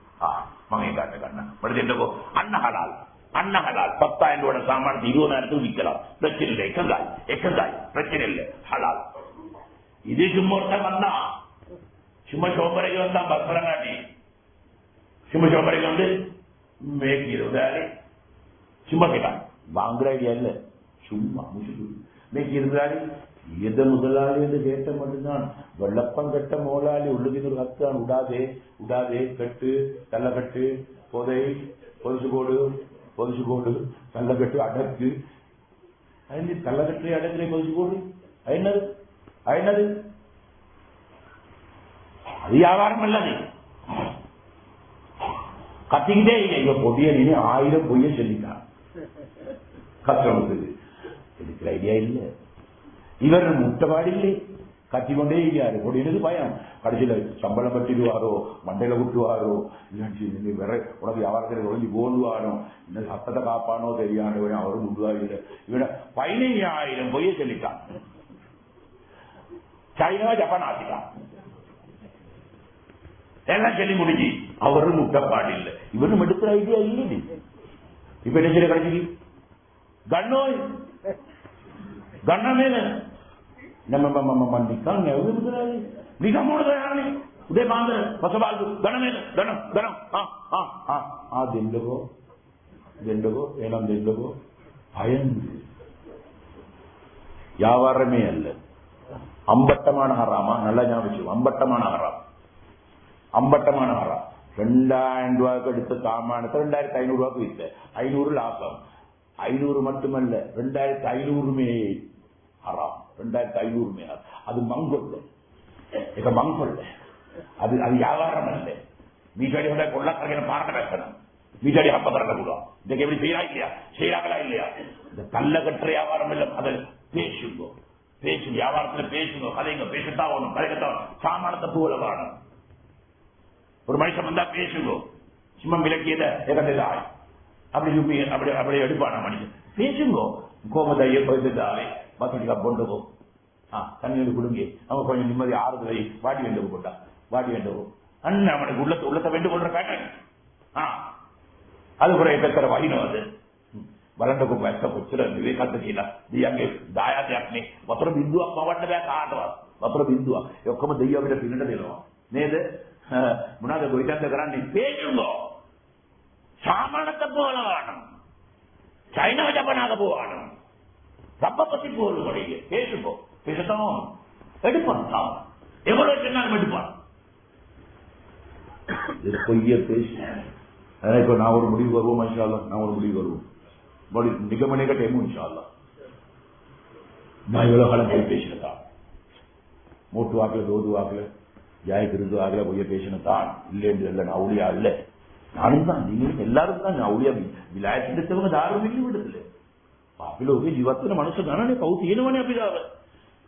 මම ඒක ගන්න. මට දෙන්නකෝ. අන්න හලාල්. 10000 ரூபாய் சாமான் 20000 விற்கலாம். பிரச்சனை இல்லை. එකයි. பிரச்சனை இல்லை. ஹலால். இது சும்மா ஒருத்தன் வந்தா சும்மா சோம்பரைக்கு வந்தா பஸ்பரங்காட்டி சும்மா சோம்பரைக்கு வந்து மேய்க்கு உதாலி சும்மா கேட்டான் வாங்குற ஐடியா இல்ல சும்மா இன்னைக்கு இருந்தாரு எத முதலாளி என்று கேட்ட மட்டும்தான் வெள்ளப்பம் கட்ட முதலாளி உள்ளுக்கு ஒரு கத்தான் விடாதே கட்டு கள்ளக்கட்டு பொதை பொதுசு கோடு கள்ளக்கட்டு அடக்கு അതിന് കള്ളകെട്ടിലെ അടക്കിലെ പതിച്ചു പോയി അതിനത് അത് വ്യാപാരമല്ലത് കത്തിക്കിട്ടേ ഇല്ല. ഇവ പൊടിയലിന് 1000 പൊയ്യ ചെല്ലിക്കാം കസ്റ്റമർക്ക്. എനിക്ക് ഐഡിയ ഇല്ല. இவர் முட்டபாடில்லை கத்திக்கொண்டே இருக்காரு. பொடியனுக்கு பயம். கடைசியில சம்பளம் பட்டிடுவாரோ மண்டையில விட்டுவாரோ இல்லாட்டி வேற உனக்கு வியாபாரத்தில் ஒழிஞ்சு போடுவானோ இந்த சத்தத்தை காப்பானோ தெரியாண்டோ அவரும் முடுவாரு. இவன 15000 பொய்ய சொல்லிட்டான். சைனா ஜப்பான் ஆசிட்டான் எல்லாம் சொல்லி முடிஞ்சு. அவரும் முட்டப்பாடு இல்லை. இவரும் எடுக்கிற ஐடியா இல்லை. இப்ப என்ன செய்ய கிடைச்சி கண்ணோய் ගන්න නේද? මම නිකන් ඇවිල්ලා නිකන් මොනද යන්නේ? උදේ පාන්දර පසබාල්දු ගන්න නේද? ගන්න දෙන්නකෝ එනම් දෙන්නකෝ பயந்து வியாபாரமே அல்ல. அம்பட்டமான ஹராமா? நல்லா ஞாபகம். அம்பட்டமான ஹராம் 2000 ரூபாய்க்கு எடுத்த சாமானத்தை 2500 ரூபாய்க்கு வித்த 500 லாபம். 500 மட்டுமல்ல 2500 ஹராம். 2500 அது மங்கொல்ல அது வியாபாரம் அல்ல. வீட்டடி கொள்ளக்கரையில பார்க்க பேசணும். வீட்டடி அப்பதரல கூட இதுக்கு எப்படி செய்யறாங்களா இல்லையா? இந்த கல்ல கட்டுற வியாபாரம் இல்ல. அதை பேசுங்க வியாபாரத்துல பேசுங்க, கதைங்க, பேசத்தான் வேணும், கதைக்கத்தான். சாமானத்தை போல வேணும். ஒரு மனுஷன் வந்தா பேசுங்க. சும்மா விளக்கியத அப்படி எடுப்பான மனுஷன் பேசுங்க. கோமதைய போயிட்டாவே மசடிக்கா பொண்டுவோம் தண்ணி கொடுங்க. அவங்க கொஞ்சம் நிம்மதி ஆறுதலை வாடி வேண்டுகோ போட்டா வாடி வேண்டுகோ அண்ணன் அவனுக்கு உள்ளத்தை வேண்டு கொள்ற பேட்டர்ன். அது கூட எக்கத்தர வகினோ அது බලන්නකො වැස්ස කොච්චර විවේකද්ද කියලා. දියන්ගේ දායාදයක් නේ. වතුර බින්දුවක් පවන්න බෑ කාටවත්. වතුර බින්දුවක්. ඒ ඔක්කොම දෙයියෝ අපිට පින්නට දෙනවා. නේද? මොනවාද ගොවිතැන්ද කරන්නේ? பேசுங்கோ. சாமானத்தை போல வேணும். சைனா ஜப்பானாக போகணும். ரப்ப பத்தி போல முடியல. பேசுங்கோ. பேசத்தான் எடுப்பான். எவ்வளவு சொன்னாலும் எடுப்பான். இது பொய்ய பேசு. இப்போ நான் ஒரு முடிவு வருவோம். இன்ஷா அல்லாஹ் நான் ஒரு முடிவு வருவோம். நிகமனே கட்டேமோ இன்ஷா அல்லாஹ். நான் இவ்வளவு காலம் போய் பேசினதான் மூட்டு வாக்குல தோது வாக்குல ஜாய கிருது வாக்குல போய் பேசினதான் இல்லைன்னு இல்லை. நான் அவுளியா இல்லை. நானும் தான் நீங்களும் எல்லாரும் தான் அவுளியா விலாயத்திட்டவங்க தாரும் இல்லை விடுதலை பாப்பில போய் ஜீவத்தின மனுஷ தானே கவுத்து ஏனவனே அப்படிதாவ.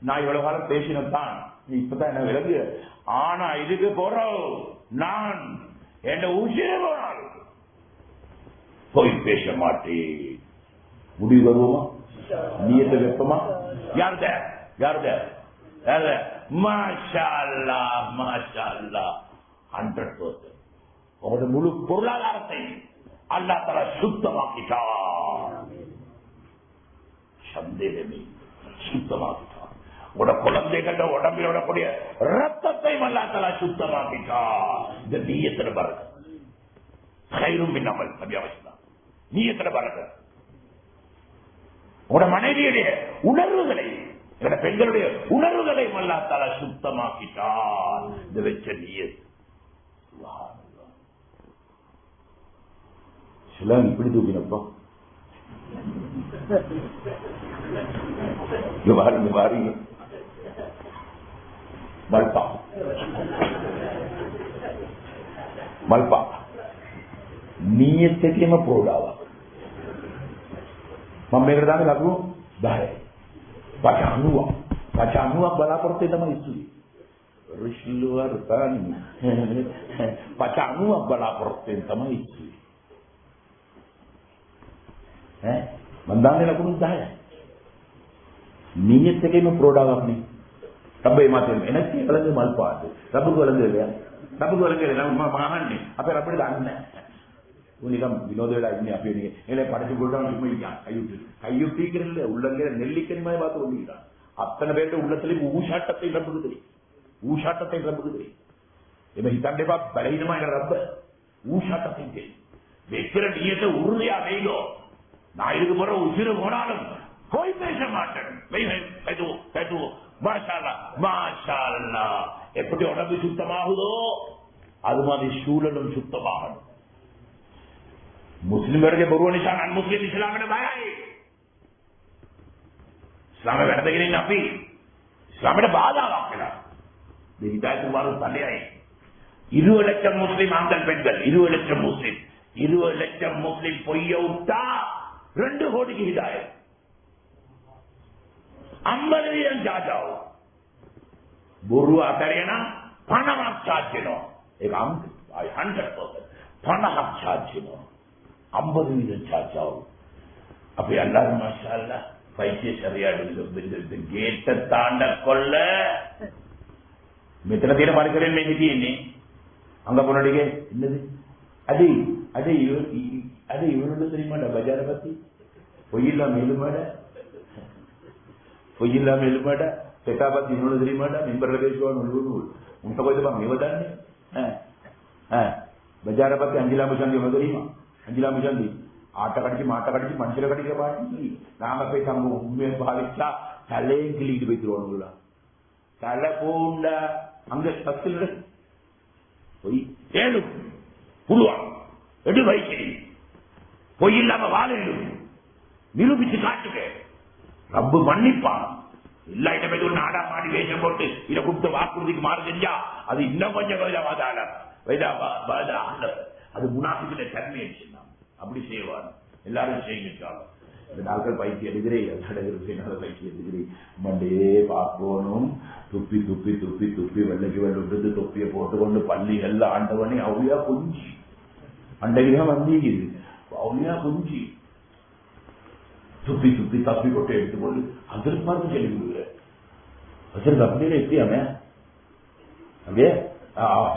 நான் இவ்வளவு காலம் பேசினதான் இப்பதான் என்ன விளங்கு. ஆனா இதுக்கு போறோம் நான் என் உசிரே போனால் போய் பேச மாட்டேன். முடிவு வருவோமா? நீயத்தை வெப்பமா? யாருத மாஷா அல்லாஹ் மாஷா அல்லாஹ் 100%. உங்களோட முழு பொருளாதாரத்தை அல்லாஹ் தஆலா சுத்தமாக்கிட்டான். சந்தேகமே சுத்தமாக்கிட்டான். உங்களோட குழந்தைகள உடம்பில் விடக்கூடிய ரத்தத்தை அல்லாஹ் தஆலா சுத்தமாக்கிட்டான். இந்த நீயத்துல பாருங்க. கைரும் பின்னாமல் நபியாவசியம் நீயத்துல பாருங்க. உங்களோட மனைவியுடைய உணர்வுகளை பெண்களுடைய உணர்வுகளை அல்லாஹ் தஆலா சுத்தமாக்கிட்டான். இந்த வெச்ச நீயத் சிலம் இப்படி தூக்கினப்பா பாருங்க மல்பா නියතකෙම ප්‍රෝඩාවක් මම මේකට දාන්නේ ලකුණු 10යි. පච 90ක් බලාපොරොත්තු තමයි ඉස්සුවේ. රිෂ්ලුවර් තනි පච 90ක් බලාපොරොත්තු තමයි ඉස්සුවේ. මම දාන්නේ ලකුණු 10යි. නියතකෙම ප්‍රෝඩාවක් නේ. රබ්බේ මාතේ එනකේ කලගේ මල් පාද. රබ්බු කලගේ இல்லையா? රබ්බු කලගේ நம்ம මහන්නේ. අපේ රබ්බේ දාන්නේ නැහැ. உனிகம் வினோதவேல இன்னி அப்படி இல்லை படைச்சு கொள்றான் சும்மா கையுட்டிக்கிறல்ல உள்ளங்க நெல்லிக்கனிமாய் பார்த்து கொண்டிருக்கிறான். அத்தனை பேருடைய உள்ளத்திலேயும் ஊசாட்டத்தை ரப்புக்கு தெரியும். இவன் கண்டிப்பா பலகீனமாக ரப்ப ஊசாட்டத்தை தெரியும். வைக்கிற நீயத்தை உறுதியா செய்தோ. நான் இதுக்கு போற உசிறு போனாலும் போய் பேச மாட்டேன். எப்படி உடம்பு சுத்தமாகுதோ அது மாதிரி சூழலும் சுத்தமாகணும். මුස්ලිම් වර්ගයේ බොරුව නිසා අන් මුස්ලිම් ඉස්ලාමයට බයයි. ඉස්ලාම වැරදගෙන ඉන්න අපි ඉස්ලාමයට බාධාවක් වෙලා. මේ හිතායතු වරු තලයයි. 20 லட்சம் முஸ்லிம் ஆண்கள் பெண்கள் 20 லட்சம் முஸ்லிம் 20 லட்சம் முஸ்லிம் பொய்ய விட்டா 2 கோடிக்கு ஹிதாயத் 50% சார்ஜ் ஆகும். බොරුව අතරේන 50ක් charge වෙනවා. ඒක 100% 50ක් charge වෙනවා. 50% charge ஆகும். அப்ப எல்லாரும் மாஷாஅல்லாஹ் பைத்திய சரியா இந்த கேட்ட தாண்ட கொள்ள මෙතන තියෙන පරිසරයෙන් මේක තියෙන්නේ அங்க போனடிಗೆ என்னது அது இவனோட தெரியுமாடா பஜார பத்தி பொய்யில்லாம எழுமாடா செட்டா பத்தி இவனோட தெரியுமாடா மெம்பர்ல பேசுவாங்க உன்ட்ட போய் தான் இவதானே பஜார பத்தி அஞ்சிலாம சாந்தி இவனு தெரியுமா அஞ்சிலாம சாந்தி ஆட்ட கடிச்சு மாட்ட கடிச்சு மனுஷரை கடிக்க பாட்டி நாம போய் தங்க உண்மையை பாவிச்சா தலையும் கிள்ளிட்டு போய்த்துருவானுங்களா தலை பூண்டா அங்க பத்தில் பொய் ஏழு புடுவா எடு வைக்க பொய் இல்லாம வாழ நிரூபிச்சு காட்டுக்க ரப்பு மன்னிப்பான் எல்லா இடமே நாடா மாடி வேஷம் போட்டு இதை கொடுத்த வாக்குறுதிக்கு மாறு செஞ்சா அது இன்னும் கொஞ்சம் அது முனாஃபிக்குடைய தன்மையை சொன்னான். அப்படி செய்வார் எல்லாரும் செய்கின்றாலும் இந்த நாட்கள் பயிற்சி எடுக்கிறேன் பயிற்சி எடுக்கிறேன் மண்டே பார்க்கணும் துப்பி துப்பி துப்பி துப்பி வெள்ளைக்கு வெள்ளு தொப்பியை போட்டுக்கொண்டு பள்ளி எல்லாம் ஆண்டவனே அவளியா குஞ்சி அண்டைக்குதான் வந்தீங்குது அவளியா குஞ்சி துப்பி துப்பி தப்பி போட்டு எடுத்துக்கொண்டு அதற்கு பார்த்து சொல்லி கொடுக்குறேன் அதற்கு அப்படியே எப்படியாமே அப்படியே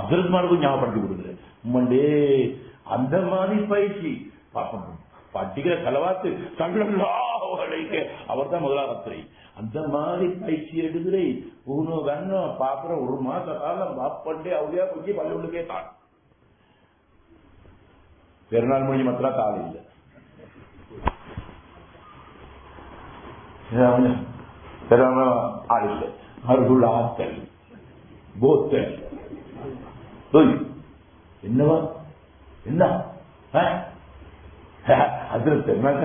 அதற்கு மார்க்கும் ஞாபகப்படுத்தி கொடுக்குறேன் மண்டே அந்த மாதிரி பயிற்சி படிக்கிற செலவாத்து தங்களுக்கு அவர் தான் முதலாகத்திரை அந்த மாதிரி பயிற்சி எடுக்கிறே பூனோ கண்ணோ பாக்குற ஒரு மாச காலம் பாப்பண்டே அவளியா கொஞ்சம் பள்ளிகளுக்கே தான் பெருநாள் முடிஞ்சு மாத்திரம் தாள் இல்லை பெருநாள் ஆள் இல்லை அருள் ஆத்தல் போத்தல் என்னவா என்ன அதுல பெருநாள்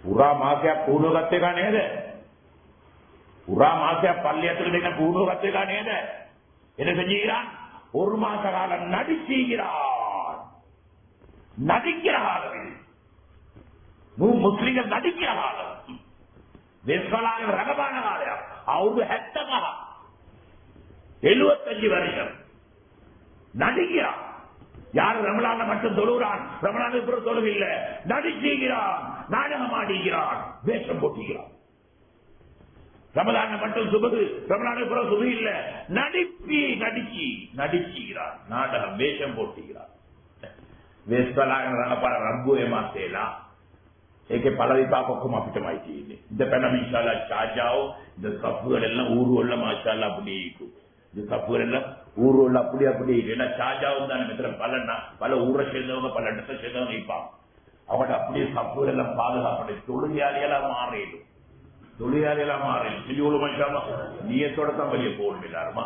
පුරා මාසයක් පුහුණුව ගත්ත එක නේද? පුරා මාසයක් පල්ලිය ඇතුළේ දෙන පුහුණුව ගත්ත එක නේද? என்ன செஞ்சீகிறான்? ஒரு மாச காலம் நடிச்சீகிறான். நடிக்கிற காலம் முஸ்லிம்கள் நடிக்கிற காலம் வெஸ்வலாக ரகமான காலம் அவரு 75 வருஷம் நடிக்கிறான். யார் ரமலான மட்டும் தொழுகிறான், ரமலானுக்கு பிறகு தொழுவில்லை, நடிச்சுகிறான், நாடகம் ஆடுகிறான், வேஷம் போட்டுகிறான். ரமலான மட்டும் சுபகு, ரமலானுக்கு பிறகு சுபு இல்ல, நடிச்சுகிறான், நாடகம் வேஷம் போட்டுகிறான். ரப்பு ஏமாத்தேலா ඒකේ පළ විපාක ඔක්කොම අපිටමයි තියෙන්නේ. இந்த පැනම ඉන්ෂාල්ලා චාජාව இந்த கப்புகள் எல்லாம் ஊர்வல்ல மாஷாஅல்லா அப்படியே இருக்கும். இந்த கப்புகள் எல்லாம் ஊர்வல்ல அப்படியே ஏன்னா சாஜாவும் தானே மெத்தன பல ஊரை சேர்ந்தவங்க பல இடத்தை சேர்ந்தவங்க இருப்பாங்க. அவங்கள்ட்ட அப்படியே கப்புகள் எல்லாம் பாதுகாப்பு தொழிலாளிகளா மாறிடும். சொல்லி ஒரு மனுஷாமா நீயத்தோட தான் வெளியே போகணும் எல்லாருமா.